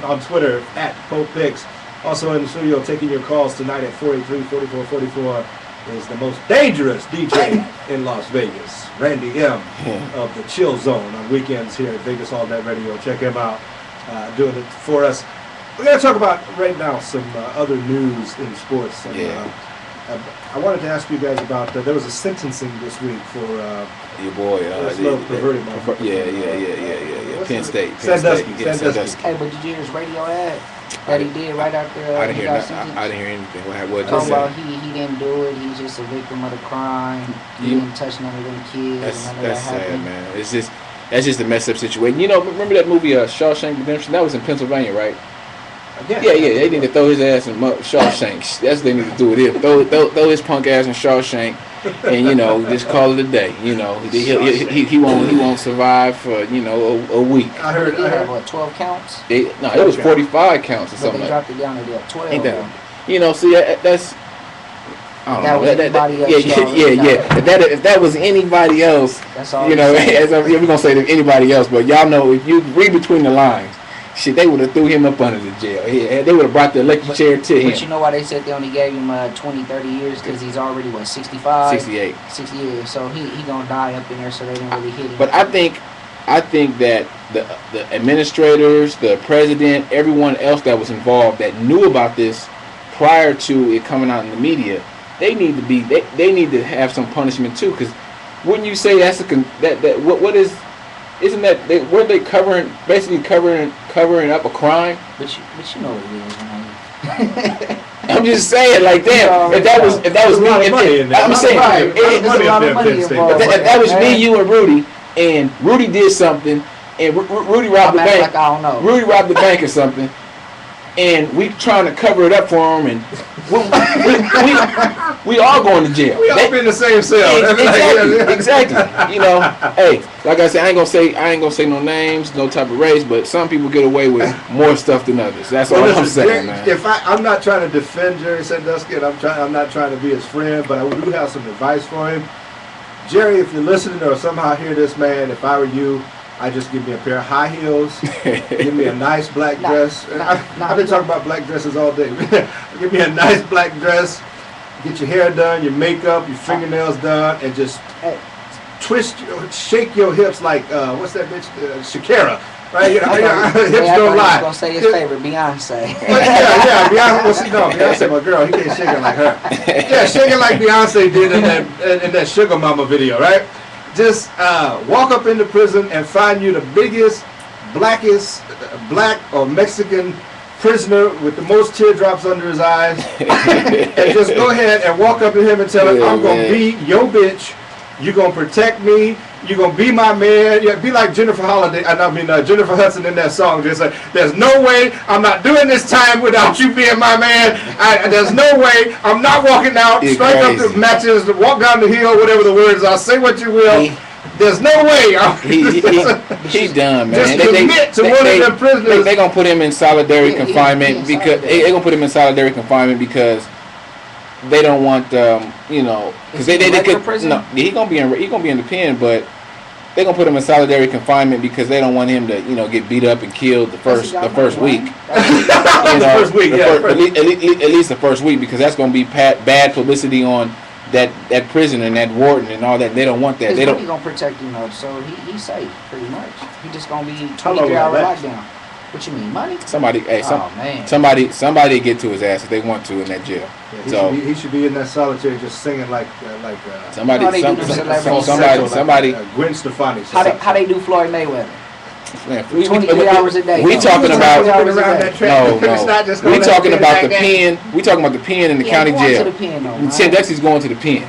Speaker 1: on Twitter @PopePix. Also in the studio taking your calls tonight at 483-4444 is the most dangerous DJ in Las Vegas, Randy M. of the Chill Zone on weekends here at Vegas All Net Radio. Check him out, doing it for us. We're going to talk about right now some other news in sports. And,
Speaker 3: Yeah.
Speaker 1: I wanted to ask you guys about, there was a sentencing this week for
Speaker 3: Your boy.
Speaker 1: this little perverted motherfucker.
Speaker 3: Yeah.
Speaker 1: What's
Speaker 3: Penn
Speaker 1: his-
Speaker 3: State.
Speaker 1: Sandusky.
Speaker 3: Yeah, Sandusky.
Speaker 2: Hey, but did you hear his radio ad that he did right after
Speaker 3: I didn't
Speaker 2: he
Speaker 3: hear
Speaker 2: got
Speaker 3: nothing.
Speaker 2: sentenced?
Speaker 3: I didn't hear anything. What
Speaker 2: Talking
Speaker 3: did
Speaker 2: about
Speaker 3: he say?
Speaker 2: he didn't do it. He's just a victim of the crime. He
Speaker 3: You-
Speaker 2: didn't touch none of them kids.
Speaker 3: That's
Speaker 2: none of that
Speaker 3: sad,
Speaker 2: happened.
Speaker 3: man. That's just a messed up situation. You know, remember that movie Shawshank Redemption? That was in Pennsylvania, right? Yeah. They need to throw his ass in Shawshank. That's what they need to do with him. Throw his punk ass in Shawshank, and just call it a day. He won't survive for a week.
Speaker 1: I heard,
Speaker 2: He had, what, 12 counts?
Speaker 3: It was 45 counts or
Speaker 2: But
Speaker 3: something
Speaker 2: they
Speaker 3: like.
Speaker 2: dropped it down to 12.
Speaker 3: Ain't
Speaker 2: though.
Speaker 3: that? See, that's. I don't
Speaker 2: That
Speaker 3: know.
Speaker 2: was anybody else, y'all.
Speaker 3: Yeah. If that was anybody else,
Speaker 2: That's all.
Speaker 3: we're
Speaker 2: I'm saying.
Speaker 3: gonna say anybody else, but y'all know if you read between the lines, shit, they would have threw him up under the jail. Yeah, they would have brought the electric chair to him.
Speaker 2: But you know why they said they only gave him 20, 30 years? Because he's already, 65?
Speaker 3: 68.
Speaker 2: 60 years. So he gonna die up in there, so they didn't really hit him.
Speaker 3: But I think that the administrators, the president, everyone else that was involved that knew about this prior to it coming out in the media, they need to have some punishment too. Because wouldn't you say that's what is? Isn't that weren't they covering up a crime?
Speaker 2: But you know what it is, man.
Speaker 3: I'm just saying, like, damn, if that was
Speaker 1: There's a
Speaker 3: me,
Speaker 1: lot of money in there.
Speaker 3: I'm saying,
Speaker 2: Right.
Speaker 3: if
Speaker 2: There's a lot of money involved.
Speaker 3: if that was me, you, and Rudy, and Rudy did something, and Rudy robbed the
Speaker 2: I'm acting
Speaker 3: bank.
Speaker 2: like I don't know.
Speaker 3: Rudy robbed the bank or something, and we trying to cover it up for him, and we all going to jail.
Speaker 1: we all be in the same cell.
Speaker 3: Exactly. Hey, like I said, I ain't gonna say no names, no type of race, but some people get away with more stuff than others. That's all I'm saying, man.
Speaker 1: I'm not trying to defend Jerry Sandusky, and I'm not trying to be his friend, but I do have some advice for him. Jerry, if you're listening or somehow hear this, man, if I were you, I'd just give me a pair of high heels, give me a nice black dress. I've been talking about black dresses all day. Give me a nice black dress, get your hair done, your makeup, your fingernails done, and just shake your hips like, what's that bitch, Shakira, right? Hips don't lie.
Speaker 2: I was gonna say his favorite, Beyonce.
Speaker 1: Beyonce, my girl, he can't shake it like her. Yeah, shake it like Beyonce did in that Sugar Mama video, right? Just walk up into prison and find you the biggest, blackest, black or Mexican prisoner with the most teardrops under his eyes, and just go ahead and walk up to him and tell him, I'm gonna be your bitch. You're gonna protect me. You're gonna be my man. Yeah, be like Jennifer Hudson in that song. Just like, there's no way I'm not doing this time without you being my man. There's no way I'm not walking out, strike up the matches, walk down the hill, whatever the words are. Say what you will. There's no way.
Speaker 3: He done, man.
Speaker 1: Just commit to one of them prisoners.
Speaker 3: They gonna put him in solitary confinement because they gonna put him in solitary confinement because they don't want because they could no, he gonna be in the pen, but they gonna put him in solitary confinement because they don't want him to get beat up and killed the first week.
Speaker 1: First week,
Speaker 3: at least the first week, because that's gonna be bad publicity on that prison and that warden and all that. They don't want that. They don't.
Speaker 2: He gonna protect him though, so he's safe pretty much. He just gonna be
Speaker 1: How long
Speaker 2: 23-hour
Speaker 1: will that last?
Speaker 2: lockdown. What you mean, money?
Speaker 3: Somebody
Speaker 2: man.
Speaker 3: somebody get to his ass if they want to in that jail.
Speaker 1: Yeah, he should be in that solitary just singing like
Speaker 3: somebody
Speaker 1: Gwen Stefani.
Speaker 2: How they do Floyd Mayweather?
Speaker 3: Man,
Speaker 2: 23 hours a day.
Speaker 3: We talking about
Speaker 1: no.
Speaker 3: We talking about the pen. We talking about the pen in the county jail.
Speaker 2: To the pen, though,
Speaker 3: Sanduski's going to the pen.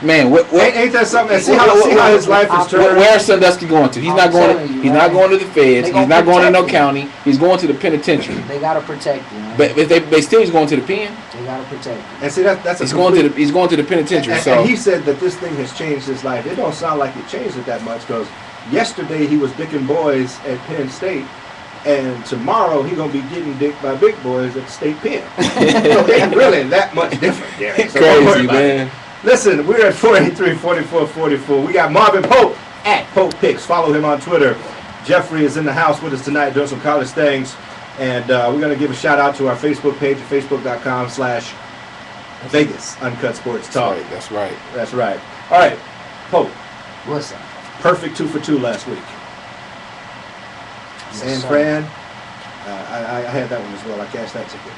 Speaker 2: man.
Speaker 3: Man,
Speaker 1: ain't that something? See how his life is turned.
Speaker 3: Where's Sandusky going to? He's not going. He's not going to the feds. He's not going to no county. He's going to the penitentiary.
Speaker 2: They gotta protect you. Man.
Speaker 3: But they still he's going to the pen.
Speaker 2: They gotta protect you.
Speaker 1: And see that's
Speaker 3: He's going to the penitentiary.
Speaker 1: And he said that this thing has changed his life. It don't sound like it changed it that much because yesterday he was dicking boys at Penn State, And tomorrow he gonna be getting dick by big boys at the state pen. So it ain't really that much different, Gary. So don't worry
Speaker 3: Crazy,
Speaker 1: about it.
Speaker 3: man.
Speaker 1: Listen, we're at 483-4444. We got Marvin Pope at Pope Picks. Follow him on Twitter. Jeffrey is in the house with us tonight doing some college things. And we're going to give a shout out to our Facebook page at facebook.com/Vegas Uncut Sports Talk.
Speaker 3: That's right.
Speaker 1: That's right. All right, Pope.
Speaker 2: What's up?
Speaker 1: Perfect 2 for 2 last week. San Fran. I had that one as well. I cashed that ticket.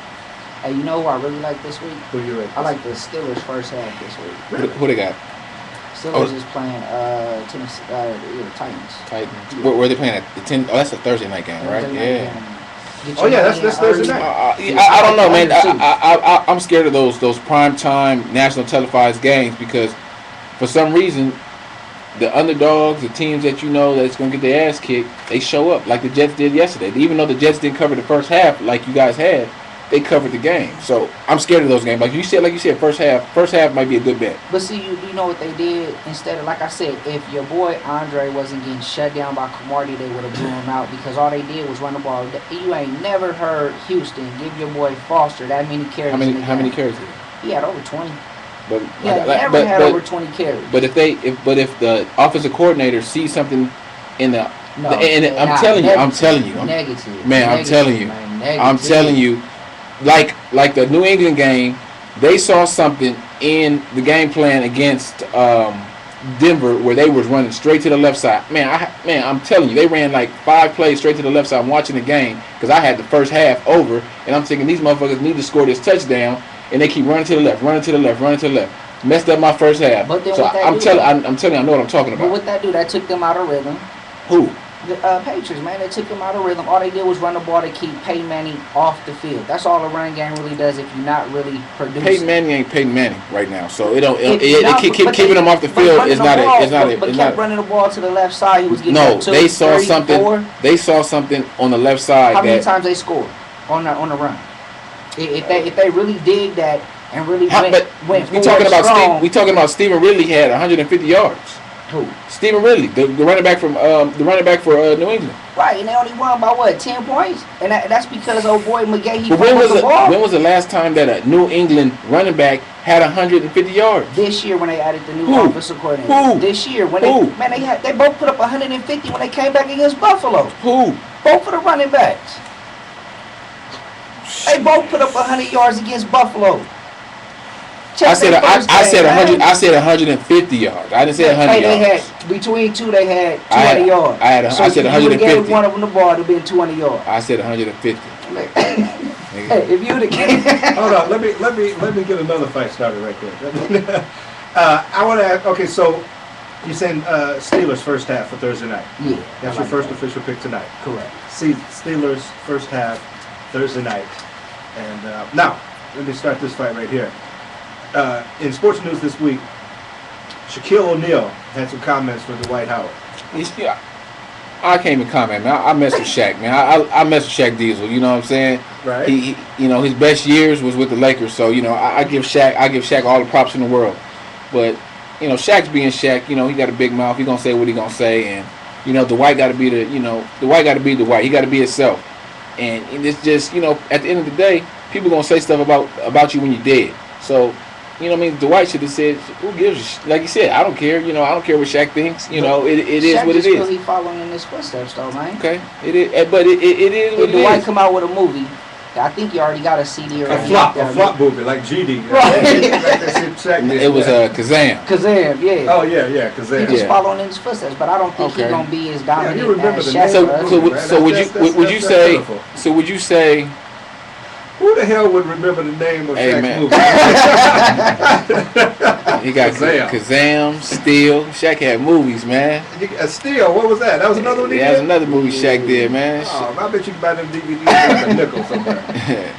Speaker 2: Hey, you know who I really like this week?
Speaker 1: Who you ready?
Speaker 2: I like the Steelers first half this week.
Speaker 3: Who they got?
Speaker 2: Steelers is playing Tennessee, Titans.
Speaker 3: Titans. Where are they playing at? The 10. Oh, that's a Thursday night game, right?
Speaker 2: Thursday night
Speaker 3: Yeah.
Speaker 2: game. Get
Speaker 1: Oh,
Speaker 2: your
Speaker 1: yeah,
Speaker 2: money
Speaker 1: that's
Speaker 2: in
Speaker 1: Thursday
Speaker 2: early.
Speaker 1: night.
Speaker 3: I don't know, man. I'm scared of those prime time national televised games because for some reason the underdogs, the teams that you know that's going to get their ass kicked, they show up like the Jets did yesterday. Even though the Jets didn't cover the first half like you guys had, they covered the game. So I'm scared of those games. Like you said, first half might be a good bet.
Speaker 2: But see, you know what they did? Instead of, like I said, if your boy Andre wasn't getting shut down by Cromartie, they would have blew him out because all they did was run the ball. You ain't never heard Houston give your boy Foster that many carries.
Speaker 3: How many carries did
Speaker 2: He had over 20.
Speaker 3: But
Speaker 2: Yeah, never had over 20 carries.
Speaker 3: But if the offensive coordinator sees something in the
Speaker 2: No,
Speaker 3: I'm telling you,
Speaker 2: Negative.
Speaker 3: man, I'm telling you, I'm telling you, like the New England game, they saw something in the game plan against Denver where they was running straight to the left side. Man, I'm telling you, they ran like 5 plays straight to the left side. I'm watching the game because I had the first half over, and I'm thinking these motherfuckers need to score this touchdown, and they keep running to the left. Messed up my first half.
Speaker 2: But then
Speaker 3: so
Speaker 2: what that
Speaker 3: I'm
Speaker 2: do,
Speaker 3: telling you, I know what I'm talking
Speaker 2: But
Speaker 3: about.
Speaker 2: what that do? That took them out of rhythm.
Speaker 3: Who?
Speaker 2: The Patriots, man, they took them out of rhythm. All they did was run the ball to keep Peyton Manning off the field. That's all a running game really does if you're not really producing.
Speaker 3: Peyton Manning ain't Peyton Manning right now, so
Speaker 2: keeping
Speaker 3: him off the field is not.
Speaker 2: But kept running the ball to the left side. He was getting
Speaker 3: No,
Speaker 2: up 2,
Speaker 3: they saw
Speaker 2: 3,
Speaker 3: something.
Speaker 2: 4.
Speaker 3: They saw something on the left side.
Speaker 2: How many times they scored on the run? If they really dig that and really went
Speaker 3: we talking about
Speaker 2: strong,
Speaker 3: Stephen Ridley had 150 yards.
Speaker 2: Who?
Speaker 3: Stephen Ridley, the running back for New England.
Speaker 2: Right, and they only won by what, 10 points? And that's because old boy McGahee
Speaker 3: But
Speaker 2: fumbled the ball.
Speaker 3: when was the last time that a New England running back had 150 yards?
Speaker 2: This year when they added the new
Speaker 3: Who?
Speaker 2: offensive coordinator.
Speaker 3: Who?
Speaker 2: This year when
Speaker 3: Who?
Speaker 2: they both put up 150 when they came back against Buffalo.
Speaker 3: Who?
Speaker 2: Both of the running backs. They both put up 100 yards against Buffalo.
Speaker 3: I said 150 yards. I didn't say 100 yards.
Speaker 2: They had between two. They had 200 yards.
Speaker 3: I said 150.
Speaker 2: Gave one of them the ball, it'd been 200 yards.
Speaker 3: I said 150.
Speaker 2: Hey, if you would have
Speaker 1: Hold on, let me get another fight started right there. I want to ask. Okay, so you're saying Steelers first half for Thursday night.
Speaker 2: Yeah,
Speaker 1: That's your first official pick tonight.
Speaker 2: Correct.
Speaker 1: See, Steelers first half Thursday night, and now let me start this fight right here. In sports news this week, Shaquille O'Neal had some comments for Dwight Howard.
Speaker 3: Yeah, I can't even comment, man. I mess with Shaq, man. I mess with Shaq Diesel. You know what I'm saying?
Speaker 1: Right.
Speaker 3: He his best years was with the Lakers, so I give Shaq all the props in the world. But Shaq's being Shaq. He got a big mouth. He gonna say what he gonna say, and Dwight got to be Dwight got to be Dwight. He got to be himself. And it's just at the end of the day, people gonna say stuff about you when you're dead. So. Dwight should have said, "Who gives a like you said, I don't care. I don't care what Shaq thinks. It is
Speaker 2: Shaq
Speaker 3: what it is."
Speaker 2: just really following in his footsteps, though, man.
Speaker 3: Okay, it is, but it is what
Speaker 2: If
Speaker 3: it is.
Speaker 2: Dwight come out with a movie, I think he already got a CD already.
Speaker 1: A flop movie like GD.
Speaker 2: Right.
Speaker 3: It was Kazam.
Speaker 2: Kazam, yeah.
Speaker 1: Oh yeah, because
Speaker 2: He just following in his footsteps, but I don't think he's gonna be as dominant
Speaker 1: you remember
Speaker 2: as
Speaker 1: the
Speaker 2: Shaq
Speaker 1: name.
Speaker 2: was.
Speaker 3: So would you say?
Speaker 1: Who the hell would remember the name of
Speaker 3: Hey,
Speaker 1: Shaq's
Speaker 3: man.
Speaker 1: movie?
Speaker 3: He got
Speaker 1: Kazam.
Speaker 3: Kazam, Steel. Shaq had movies, man.
Speaker 1: Steel, what was that? That was another one he
Speaker 3: Yeah, that's
Speaker 1: did?
Speaker 3: another movie Shaq did, man.
Speaker 1: Oh, I bet you can buy them DVDs for like a nickel somewhere.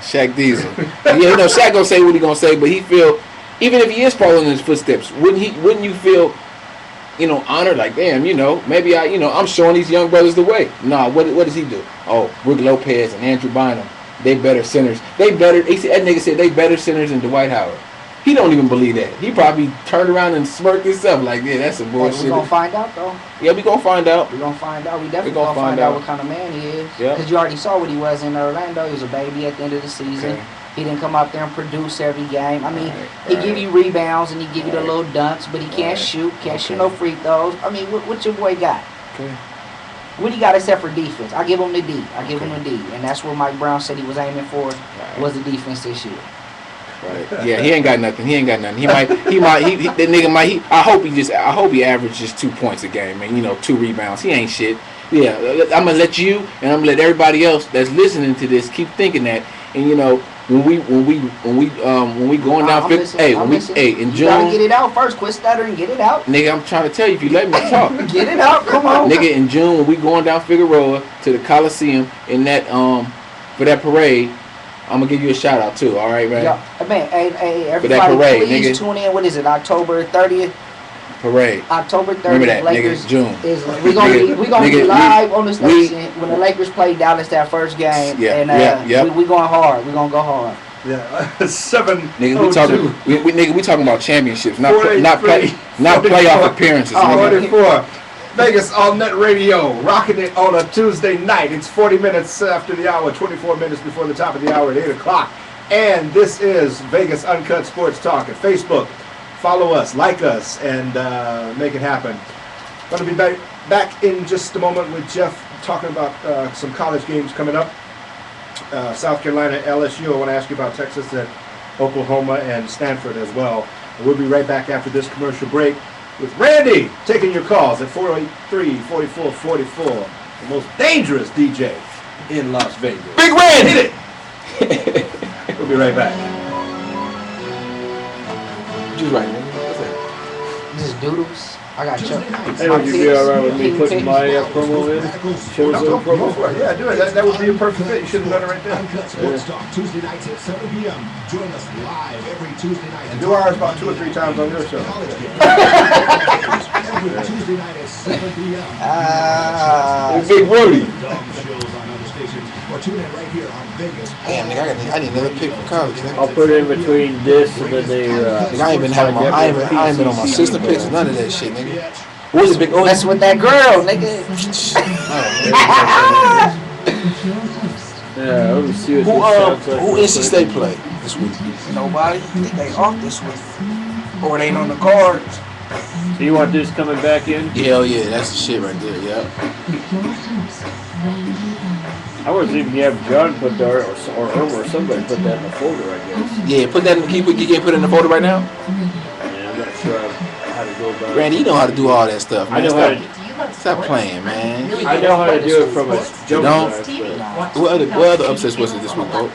Speaker 3: Shaq Diesel. Yeah, Shaq gonna say what he gonna say, but he feel, even if he is following in his footsteps, wouldn't you feel, honored? Like, damn, maybe I'm showing these young brothers the way. Nah, what does he do? Oh, Rick Lopez and Andrew Bynum, they better centers. That nigga said they better centers than Dwight Howard. He don't even believe that. He probably turned around and smirked himself like, yeah, that's some bullshit.
Speaker 2: We're going to find out, though.
Speaker 3: Yeah, we gonna find out.
Speaker 2: We're going to find out. We definitely
Speaker 3: gonna
Speaker 2: going to find out what kind of man he is.
Speaker 3: Yeah.
Speaker 2: Because you already saw what he was in Orlando. He was a baby at the end of the season.
Speaker 3: Okay.
Speaker 2: He didn't come out there and produce every game. I mean, he
Speaker 3: Right.
Speaker 2: give you rebounds and he give you the little dunks, but he can't shoot. Can't shoot no free throws. I mean, what your boy got?
Speaker 3: Okay.
Speaker 2: What he got except for defense? I give him the D. I give him the D. And that's what Mike Brown said he was aiming for, was the defense this year.
Speaker 3: Right. Yeah, he ain't got nothing. He that nigga might, I hope he averages 2 points a game and, 2 rebounds. He ain't shit. Yeah, I'm gonna let you and I'm gonna let everybody else that's listening to this keep thinking that. And when we going down, in
Speaker 2: You
Speaker 3: June,
Speaker 2: gotta get it out first. Quit stuttering. Get it out.
Speaker 3: nigga, I'm trying to tell you, if you let me talk.
Speaker 2: Get it out. Come on.
Speaker 3: Nigga, in June when we going down Figueroa to the Coliseum in that for that parade, I'm gonna give you a shout out too. All right, man.
Speaker 2: Yeah, man. Hey, everybody,
Speaker 3: parade,
Speaker 2: please
Speaker 3: nigga.
Speaker 2: tune in. What is it? October 30th.
Speaker 3: Parade.
Speaker 2: October 30th.
Speaker 3: Remember that,
Speaker 2: Lakers
Speaker 3: nigga. June.
Speaker 2: We gonna be
Speaker 3: Nigga,
Speaker 2: live on the station when the Lakers play Dallas that first game.
Speaker 3: Yeah,
Speaker 2: and we going hard. We gonna go hard.
Speaker 1: Yeah, 7.
Speaker 3: Nigga, we talking about championships, not
Speaker 1: 483,
Speaker 3: playoff
Speaker 1: 44.
Speaker 3: appearances.
Speaker 2: Oh,
Speaker 3: Nigga.
Speaker 1: 44. Vegas All Net Radio, rocking it on a Tuesday night. It's 40 minutes after the hour, 24 minutes before the top of the hour at 8 o'clock. And this is Vegas Uncut Sports Talk at Facebook. Follow us, like us, and make it happen. Going to be back in just a moment with Geoff talking about some college games coming up. South Carolina, LSU. I want to ask you about Texas and Oklahoma and Stanford as well. And we'll be right back after this commercial break with Randy taking your calls at 483-4444. The most dangerous DJ in Las Vegas.
Speaker 3: Big Red!
Speaker 1: Hit it! We'll be right back.
Speaker 3: Just right, nigga. What's that?
Speaker 2: This is Doodles. I got Chuck.
Speaker 4: Hey, would you be alright with me putting my promo in? Show us a
Speaker 1: Go
Speaker 4: promo.
Speaker 1: for it. Yeah, do it. That would be a perfect fit. You should have done it right there.
Speaker 6: Uncut Sports Talk, Tuesday nights at 7 p.m. Join us live every Tuesday night.
Speaker 1: And do ours about 2 or 3 times on your show.
Speaker 6: College games. Every Tuesday night at 7 p.m.
Speaker 3: Big Woody.
Speaker 6: Dumb shows on other stations. Or tune in right here on Vegas.
Speaker 3: Damn, nigga, I need another pick for college, nigga.
Speaker 4: I'll put in between this and then
Speaker 3: Nigga, I ain't been on my system picks, none of that shit, nigga. What was the big?
Speaker 2: That's with that girl, nigga.
Speaker 4: Yeah, let me see what this sounds like.
Speaker 3: Who NC State play this week?
Speaker 2: Nobody. They off this week. Or they ain't on the cards.
Speaker 4: So you want this coming back in?
Speaker 3: Hell yeah, that's the shit right there. Yeah.
Speaker 4: I was even have John put there or Irma or somebody put that in the folder, I guess.
Speaker 3: Yeah, put that. You can't put it in the folder right now.
Speaker 4: Yeah, I'm not sure how to go about it.
Speaker 3: Randy, you know how to do all that stuff, man.
Speaker 4: I know how to.
Speaker 3: Stop playing, man.
Speaker 4: I know how to do it from a jump
Speaker 3: don't?
Speaker 4: drive.
Speaker 3: What other upsets was it this week, Pope?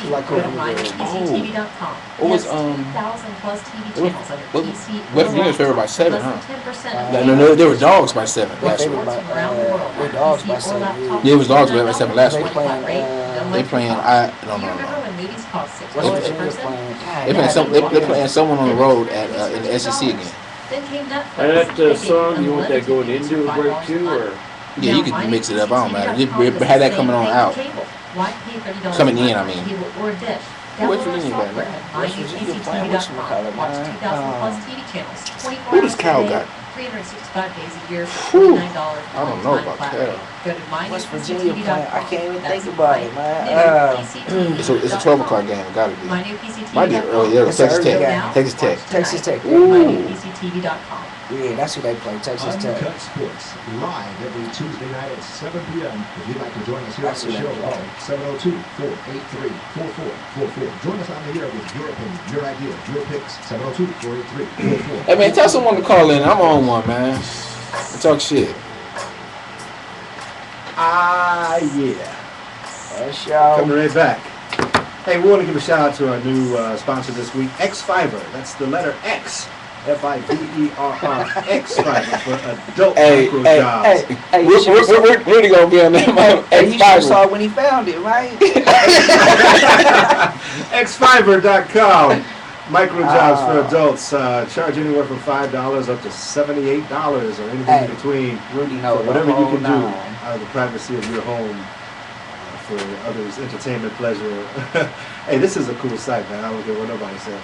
Speaker 2: Like
Speaker 5: Go to
Speaker 2: over there.
Speaker 5: myPCTV.com.
Speaker 3: What was,
Speaker 5: 2,000 plus TV channels under PC.
Speaker 3: West Virginia's favored by 7, huh?
Speaker 5: Less than 10% of
Speaker 3: No, there were dogs by 7 last
Speaker 2: They
Speaker 3: week.
Speaker 2: were
Speaker 5: sports from around the world.
Speaker 2: They're dogs by
Speaker 5: PC or
Speaker 2: 7.
Speaker 5: laptop.
Speaker 3: Yeah, it was dogs by 7 last
Speaker 2: They
Speaker 3: week.
Speaker 2: playing.
Speaker 3: They playing. I don't
Speaker 5: Do you remember
Speaker 3: know.
Speaker 5: when movies cost $6
Speaker 2: West
Speaker 5: a
Speaker 2: Virginia
Speaker 5: person?
Speaker 2: playing.
Speaker 3: They playing some. They're playing someone on the road at in the SEC again.
Speaker 5: Then came Netflix.
Speaker 4: And that
Speaker 5: They gave
Speaker 4: song, you want that going
Speaker 5: unlimited
Speaker 4: into a break
Speaker 5: $5
Speaker 4: too,
Speaker 5: a month.
Speaker 4: or?
Speaker 3: Yeah, you can mix it up. I don't matter. You had that coming on out.
Speaker 5: Why pay $30
Speaker 3: Coming in,
Speaker 5: a
Speaker 3: I
Speaker 5: month
Speaker 3: mean.
Speaker 5: for cable or dish?
Speaker 3: West
Speaker 5: Download our
Speaker 3: Virginia
Speaker 5: software
Speaker 3: bad,
Speaker 5: at
Speaker 2: West Virginia playing
Speaker 5: myUCTV.com. Watch 2,000 plus TV channels, 24
Speaker 3: Who does
Speaker 5: hours a
Speaker 3: Cal
Speaker 5: day,
Speaker 3: got?
Speaker 5: 365 days a year,
Speaker 3: Whew.
Speaker 5: $49
Speaker 3: I don't know about Cal.
Speaker 5: Go to
Speaker 2: West Virginia
Speaker 5: myUCTV.com.
Speaker 2: playing. I can't even
Speaker 5: That's
Speaker 2: think about it, man.
Speaker 3: It's a 12 o'clock game. It gotta be.
Speaker 5: myNewPCTV.com.
Speaker 3: Might be earlier.
Speaker 2: It's
Speaker 3: Texas
Speaker 2: early
Speaker 3: Tech.
Speaker 2: game.
Speaker 3: Texas Tech.
Speaker 2: Texas Tech.
Speaker 5: myNewPCTV.com.
Speaker 2: Yeah, that's who they play. Texas Tech.
Speaker 6: Uncut Sports, live every Tuesday night at 7 p.m. If you'd like to join us here on
Speaker 2: That's
Speaker 6: the
Speaker 2: what
Speaker 6: show,
Speaker 2: I
Speaker 6: call 702-483-4444. Join us on the air with your opinion, your ideas, your picks. 702-483-4444.
Speaker 3: Hey man, tell someone to call in. I'm on one, man. Talk shit.
Speaker 1: Yeah.
Speaker 2: That's y'all.
Speaker 1: Coming right back. Hey, we want to give a shout out to our new sponsor this week, X-Fiber. That's the letter X. F-I-B-E-R-R. X-Fiber for adult micro jobs.
Speaker 2: Hey,
Speaker 3: We're really gonna be on that.
Speaker 2: Hey, you should have saw it when he found it, right?
Speaker 1: Xfiber.com. Micro jobs for adults. Charge anywhere from $5 up to $78 or anything in between.
Speaker 2: Rudy knows
Speaker 1: Whatever you can do
Speaker 2: nine.
Speaker 1: out of the privacy of your home for others' entertainment pleasure. Hey, this is a cool site, man. I don't care what nobody says.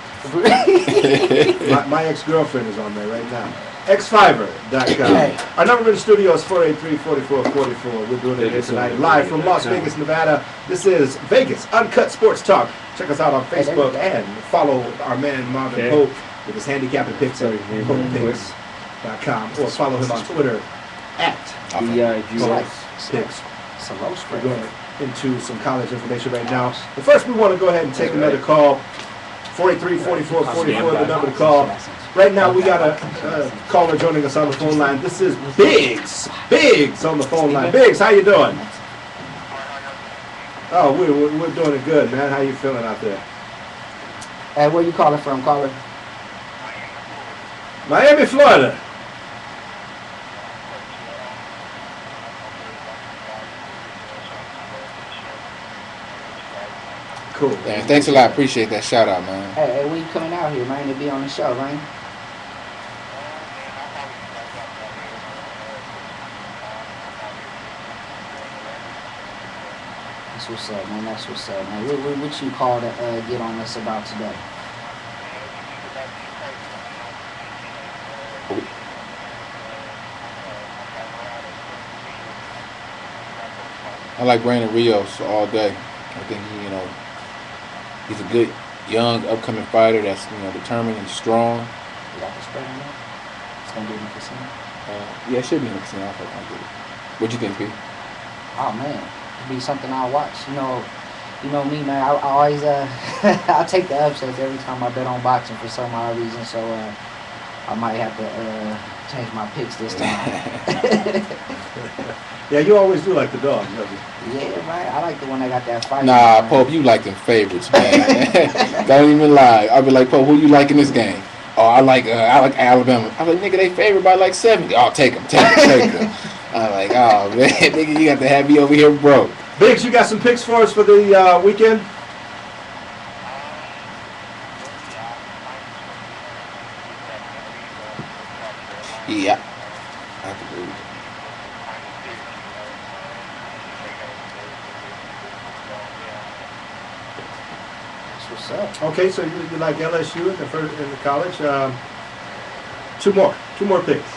Speaker 1: my ex-girlfriend is on there right now. xfiver.com. Our number in the studio is 483-4444. We're doing it here tonight, live from Las Vegas, Nevada. This is Vegas Uncut Sports Talk. Check us out on Facebook and follow our man Marvin Pope with his handicapping picks at PopePicks.com, or follow him on Twitter at PopePicks. We're going into some college information right now. But first, we want to go ahead and take another call. 483-4444, the number to call. Right now, we got a caller joining us on the phone line. This is Biggs. Biggs on the phone line. Biggs, how you doing? Oh, we're doing it good, man. How you feeling out there?
Speaker 2: Hey, where you calling from, caller?
Speaker 1: Miami, Florida. Cool.
Speaker 3: Yeah, thanks a lot. Appreciate that shout out, man.
Speaker 2: Hey, when you coming out here, man, to be on the show, man? That's what's up, man. That's what's up, man. What you call to get on us about today?
Speaker 3: I like Brandon Rios all day. I think he's a good young upcoming fighter that's determined and strong.
Speaker 2: You got the spread on that? It's gonna be in the casino.
Speaker 3: Yeah, it should be in the casino. I'll get it. What you think, P?
Speaker 2: Oh man, it'd be something I'll watch. You know me, man. I always I take the upsets every time I bet on boxing for some odd reason. So I might have to change my picks this time.
Speaker 1: Yeah, you always do like the dog, don't you?
Speaker 2: Yeah, man. I like the one that got that fight.
Speaker 3: Nah, Pope, you like them favorites, man. Don't even lie. I'll be like, Pope, who you like in this game? Oh, I like Alabama. I'm like, nigga, they favored by like 70. Oh, take them. I'm like, oh man, nigga, you got to have me over here, bro.
Speaker 1: Biggs, you got some picks for us for the weekend?
Speaker 3: Yeah, I can believe it.
Speaker 2: That's what's up.
Speaker 1: Okay, so you like LSU in the college. Two more picks.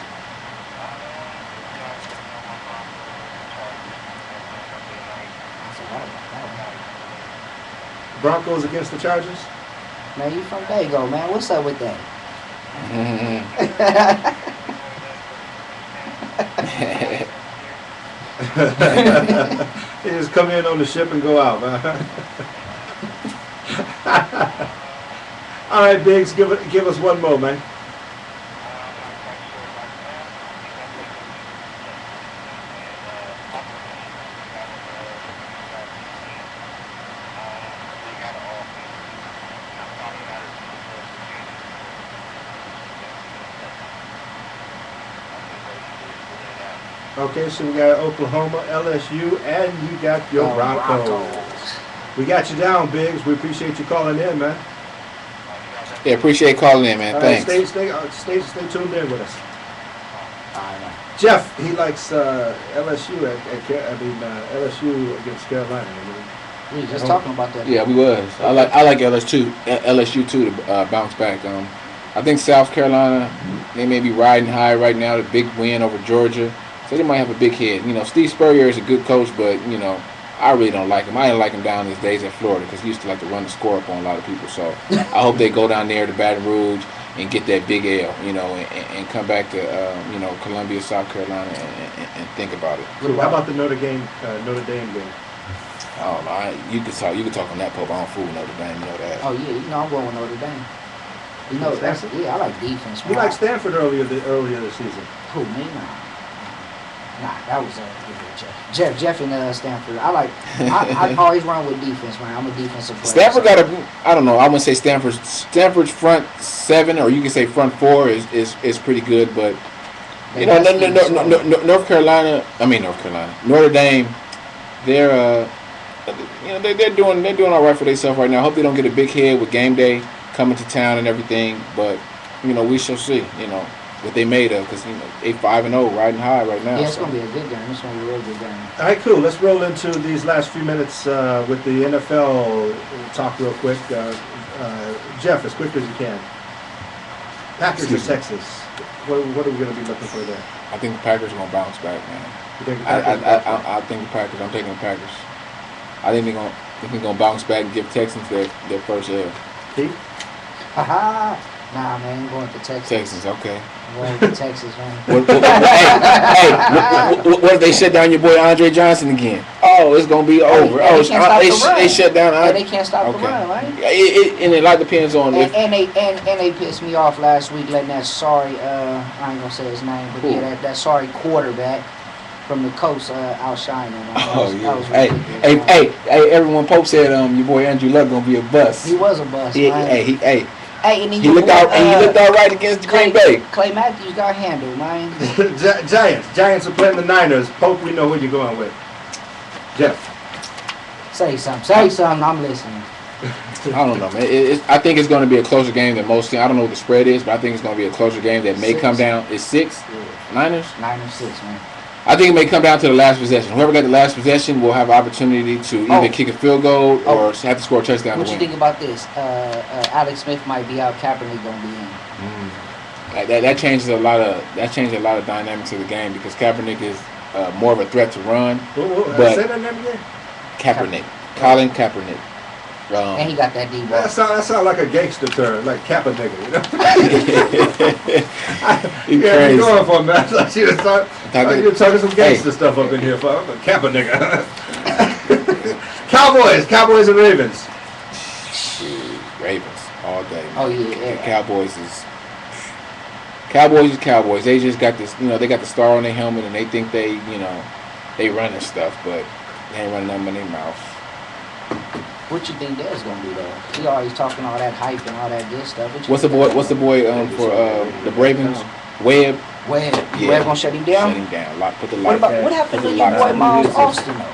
Speaker 1: Broncos against the Chargers.
Speaker 2: Man, you from Dago, man. What's up with that?
Speaker 1: They just come in on the ship and go out, man. All right, Biggs, give us one more, man. Okay, so we got Oklahoma, LSU, and you got your Broncos. We got you down, Biggs. We appreciate you calling in, man.
Speaker 3: Yeah, appreciate calling in, man.
Speaker 1: All
Speaker 3: Thanks.
Speaker 1: right, stay tuned in with us. Geoff, he likes LSU LSU against Carolina.
Speaker 2: We were just talking about that.
Speaker 3: Yeah, we was. I like LSU too to bounce back. I think South Carolina, they may be riding high right now. The big win over Georgia, so they might have a big head. Steve Spurrier is a good coach, but I really don't like him. I didn't like him down his days at Florida because he used to like to run the score up on a lot of people. So I hope they go down there to Baton Rouge and get that big L, and come back to Columbia, South Carolina, and think about it.
Speaker 1: Cool. How about the Notre Dame game?
Speaker 3: I don't know. You could talk on that, Pope. I don't fool with Notre Dame. You know that.
Speaker 2: Oh yeah, I'm going with Notre Dame. I like defense.
Speaker 1: You like Stanford earlier this season?
Speaker 2: Who, me? Nah, that was Geoff and Stanford. I always run with defense, man. I'm a defensive player.
Speaker 3: Stanford got I don't know. I wouldn't say Stanford's front seven, or you can say front four is pretty good, but Notre Dame, they're they're doing all right for themselves right now. I hope they don't get a big head with game day coming to town and everything, but we shall see. what they made of, because they 5-0, riding high right now.
Speaker 2: Yeah, it's
Speaker 3: so.
Speaker 2: gonna be a good game. It's gonna be a real good game.
Speaker 1: All right, cool. Let's roll into these last few minutes with the NFL talk real quick. Geoff, as quick as you can. Packers or Texas? What are we going to be looking for there?
Speaker 3: I think the Packers are going to bounce back, man.
Speaker 1: You think the Packers
Speaker 3: I think the Packers. I'm taking the Packers. I think they're going to bounce back and give Texans their first L.
Speaker 1: Keith?
Speaker 2: Haha. Nah, man, I'm going to Texas.
Speaker 3: Texans, okay.
Speaker 2: I'm going to Texas, man.
Speaker 3: What if they shut down your boy Andre Johnson again? Oh, it's going to be over.
Speaker 2: They can't stop the run.
Speaker 3: They shut down.
Speaker 2: Yeah, they can't stop the run, right?
Speaker 3: And it like depends on if.
Speaker 2: And they pissed me off last week letting that sorry I ain't gonna say his name, but yeah, that sorry quarterback from the coast outshine him.
Speaker 3: Hey, everyone. Pope said your boy Andrew Luck gonna be a bust.
Speaker 2: He was a bust.
Speaker 3: Hey,
Speaker 2: and
Speaker 3: he looked out right against Green Bay.
Speaker 2: Clay Matthews got handled, man.
Speaker 1: Giants are playing the Niners. Pope, we know who you're going with. Geoff.
Speaker 2: Say something. I'm listening.
Speaker 3: I don't know, man. I think it's going to be a closer game than most teams. I don't know what the spread is, but I think it's going to be a closer game that may come down. It's 6? Niners?
Speaker 2: 9-6, man.
Speaker 3: I think it may come down to the last possession. Whoever got the last possession will have opportunity to either kick a field goal or have to score a touchdown
Speaker 2: What
Speaker 3: to
Speaker 2: you
Speaker 3: win.
Speaker 2: think about this? Alex Smith might be out. Kaepernick going to be in.
Speaker 3: That changes a lot of dynamics of the game because Kaepernick is more of a threat to run. But
Speaker 1: say that name again?
Speaker 3: Kaepernick. Colin Kaepernick.
Speaker 2: And he got that deep ball.
Speaker 1: That sound like a gangster term, like Kappa nigga, you know? Yeah, you're going for it, man. Like you're talking some gangster stuff up in here, for Kappa nigga. Cowboys and Ravens.
Speaker 3: Ravens all day.
Speaker 2: Oh yeah.
Speaker 3: Cowboys is Cowboys. They just got this, they got the star on their helmet and they think they running stuff, but they ain't running nothing in their mouth.
Speaker 2: What you think that's gonna do though? He always talking all that hype and all that good stuff.
Speaker 3: What's the boy for the Ravens? Webb.
Speaker 2: Webb gonna shut him down?
Speaker 3: Shut him down. Put the
Speaker 2: What
Speaker 3: light.
Speaker 2: what happened to your boy Miles Austin though?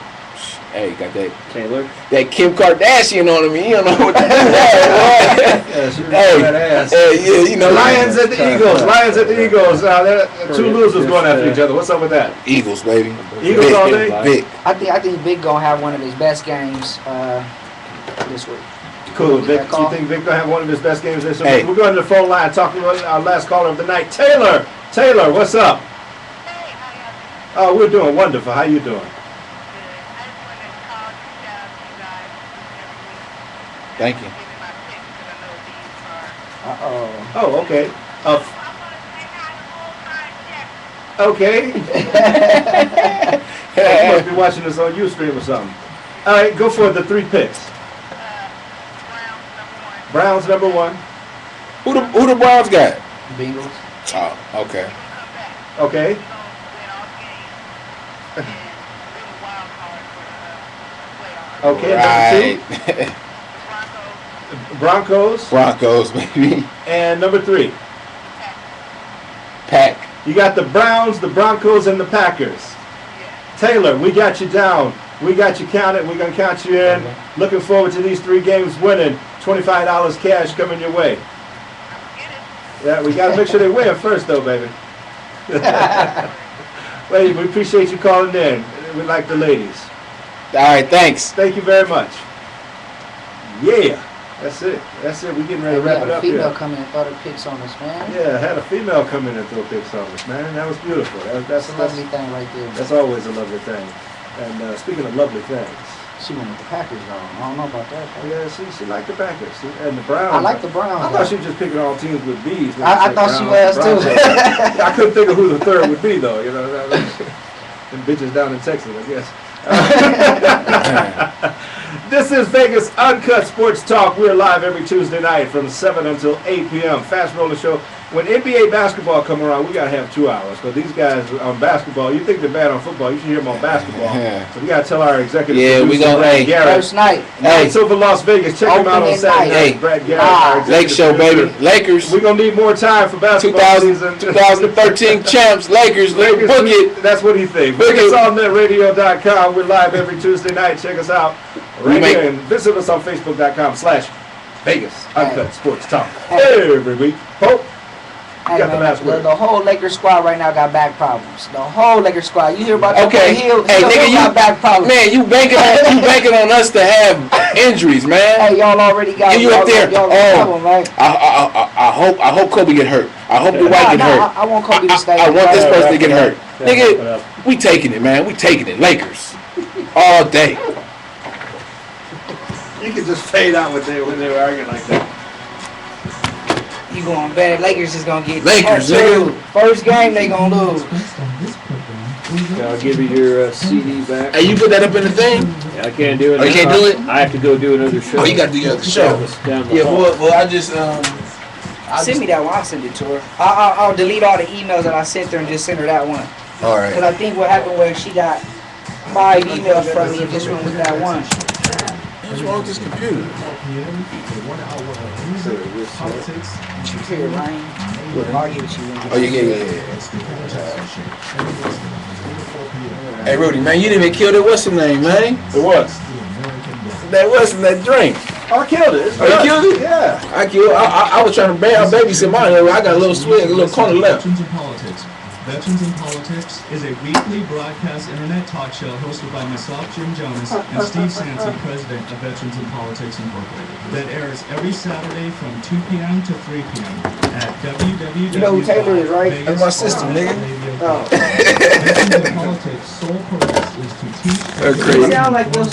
Speaker 3: Hey, got that
Speaker 4: Taylor.
Speaker 3: that Kim Kardashian on him. You don't know what to do.
Speaker 1: Lions at the Eagles. Two losers going after each other. What's up with that?
Speaker 3: Eagles, baby.
Speaker 1: Eagles all day?
Speaker 3: Big.
Speaker 2: I think Vic gonna have one of his best games this week.
Speaker 1: Cool. Vic, you think Vic gonna have one of his best games this week?
Speaker 3: Hey.
Speaker 1: We're going to the phone line talking about our last caller of the night, Taylor. Taylor, what's up?
Speaker 7: Hey, how y'all doing?
Speaker 1: Oh, we're doing wonderful. How you doing?
Speaker 7: Good. I just wanted to call to shout out you guys every week.
Speaker 3: Thank you.
Speaker 7: Give me my picks because I know these are.
Speaker 1: Oh, okay.
Speaker 7: I want to say hi to full-time Jeff.
Speaker 1: Okay. You must be watching this on Ustream or something. All right, go for the 3 picks.
Speaker 7: Browns number 1.
Speaker 1: Browns number 1.
Speaker 3: Who the Browns got?
Speaker 2: Bengals.
Speaker 3: Oh, okay.
Speaker 7: Come back.
Speaker 1: Okay.
Speaker 7: We're going to win all games. And we're a wild card for the playoffs.
Speaker 1: Okay.
Speaker 3: Right.
Speaker 1: Number 2. Broncos.
Speaker 3: Broncos, baby.
Speaker 1: And number 3.
Speaker 3: Pack.
Speaker 1: You got the Browns, the Broncos, and the Packers. Taylor, we got you down. We got you counted. We're going to count you in. Looking forward to these 3 games winning. $25 cash coming your way. Yeah, we got to make sure they win first, though, baby. Lady, we appreciate you calling in. We like the ladies.
Speaker 3: All right, thanks.
Speaker 1: Thank you very much. Yeah, that's it. We're getting ready to wrap it up
Speaker 2: Female
Speaker 1: here.
Speaker 2: come in and throw the picks on us, man.
Speaker 1: Yeah, I had a female come in and throw picks on us, man. That was beautiful.
Speaker 2: That's a lovely thing right there.
Speaker 1: That's always a lovely thing. And speaking of lovely things,
Speaker 2: She went with the Packers though. I don't know about that.
Speaker 1: yeah, she liked the Packers and the Browns.
Speaker 2: I like the Browns.
Speaker 1: I thought she was just picking all teams with B's. when
Speaker 2: I
Speaker 1: said
Speaker 2: thought she
Speaker 1: Browns,
Speaker 2: was too.
Speaker 1: Browns. I couldn't think of who the third would be though. Them bitches down in Texas, I guess. This is Vegas Uncut Sports Talk. We're live every Tuesday night from 7 until 8 p.m. Fast Roller Show. When NBA basketball come around, we got to have 2 hours. Because these guys on basketball, you think they're bad on football, you should hear them on basketball. So we got to tell our executive
Speaker 3: we
Speaker 1: producer,
Speaker 3: gonna
Speaker 1: Brad Garrett.
Speaker 2: First night.
Speaker 1: Nights over Las Vegas. Check him out on
Speaker 2: Opening
Speaker 1: Saturday
Speaker 2: night.
Speaker 1: night. Brad Garrett, our
Speaker 3: Lake
Speaker 1: executive
Speaker 3: Show,
Speaker 1: producer.
Speaker 3: baby. Lakers.
Speaker 1: We're going to need more time for basketball
Speaker 3: 2000,
Speaker 1: season.
Speaker 3: 2013 champs. Lakers. Book it.
Speaker 1: That's what he thinks.
Speaker 3: Book it.
Speaker 1: VegasAllNetRadio.com. We're live every Tuesday night. Check us out right here. And visit us on Facebook.com/Vegas Uncut Sports Talk. Every week. Pope.
Speaker 2: Hey,
Speaker 1: got the
Speaker 2: man,
Speaker 1: last word.
Speaker 2: the whole Lakers squad right now got back problems. The whole Lakers squad. You hear about
Speaker 3: Okay.
Speaker 2: Hill?
Speaker 3: Hey,
Speaker 2: Hill
Speaker 3: nigga,
Speaker 2: got back problems.
Speaker 3: Man, you banking on us to have injuries, man.
Speaker 2: Hey, y'all already got.
Speaker 3: You up there?
Speaker 2: Y'all
Speaker 3: Oh,
Speaker 2: problem, right?
Speaker 3: I hope Kobe get hurt. I hope Dwight get hurt.
Speaker 2: I want Kobe to stay.
Speaker 3: I want this person to get hurt.
Speaker 4: Wrap it
Speaker 3: Nigga,
Speaker 4: up.
Speaker 3: we taking it, man. We taking it. Lakers. All day.
Speaker 1: You can just fade out when they were arguing like that.
Speaker 2: You going bad? Lakers is gonna get
Speaker 3: Lakers,
Speaker 2: nigga.
Speaker 3: nigga.
Speaker 2: First game they gonna lose.
Speaker 4: Okay, I'll give you your CD back.
Speaker 3: Hey, you put that up in the thing?
Speaker 4: Yeah, I can't do it.
Speaker 3: Oh, you
Speaker 4: now.
Speaker 3: can't do it?
Speaker 4: I have to go do another show.
Speaker 3: Oh, you gotta do your other show.
Speaker 4: Down the
Speaker 3: Yeah,
Speaker 4: hall.
Speaker 3: well, I just
Speaker 2: Send me that one. I'll send it to her. I'll delete all the emails that I sent her and just send her that one.
Speaker 3: all
Speaker 2: Cause
Speaker 3: right.
Speaker 2: I think what happened was she got 5 emails from me and this one was that one.
Speaker 3: What's wrong with this computer?
Speaker 6: 4 p.m. for 1 hour of music, politics,
Speaker 2: You hear, Ryan? I'll give it to you.
Speaker 3: Oh, yeah.
Speaker 6: It's the Politics Show. Every Wednesday from 3 to 4 p.m.
Speaker 3: Hey, Rudy, man, you didn't even kill that. What's the name, man?
Speaker 1: It was.
Speaker 6: The American Way.
Speaker 3: That wasn't that drink.
Speaker 1: Oh, I killed it. It's
Speaker 3: Oh, you
Speaker 1: good.
Speaker 3: killed it?
Speaker 1: Yeah.
Speaker 3: I killed. I was trying to babysit mine. I got a little swing, a little corner left.
Speaker 8: Veterans in Politics. Veterans in Politics is a weekly broadcast internet talk show hosted by myself, Jim Jonas, and Steve Sansi, president of Veterans in Politics Incorporated, that airs every Saturday from 2 p.m. to 3 p.m. at www.
Speaker 2: You know who Taylor is, right?
Speaker 3: That's my sister, nigga.
Speaker 2: Oh.
Speaker 8: Veterans in Politics' sole purpose is to teach.
Speaker 3: That's crazy.
Speaker 2: Sound like those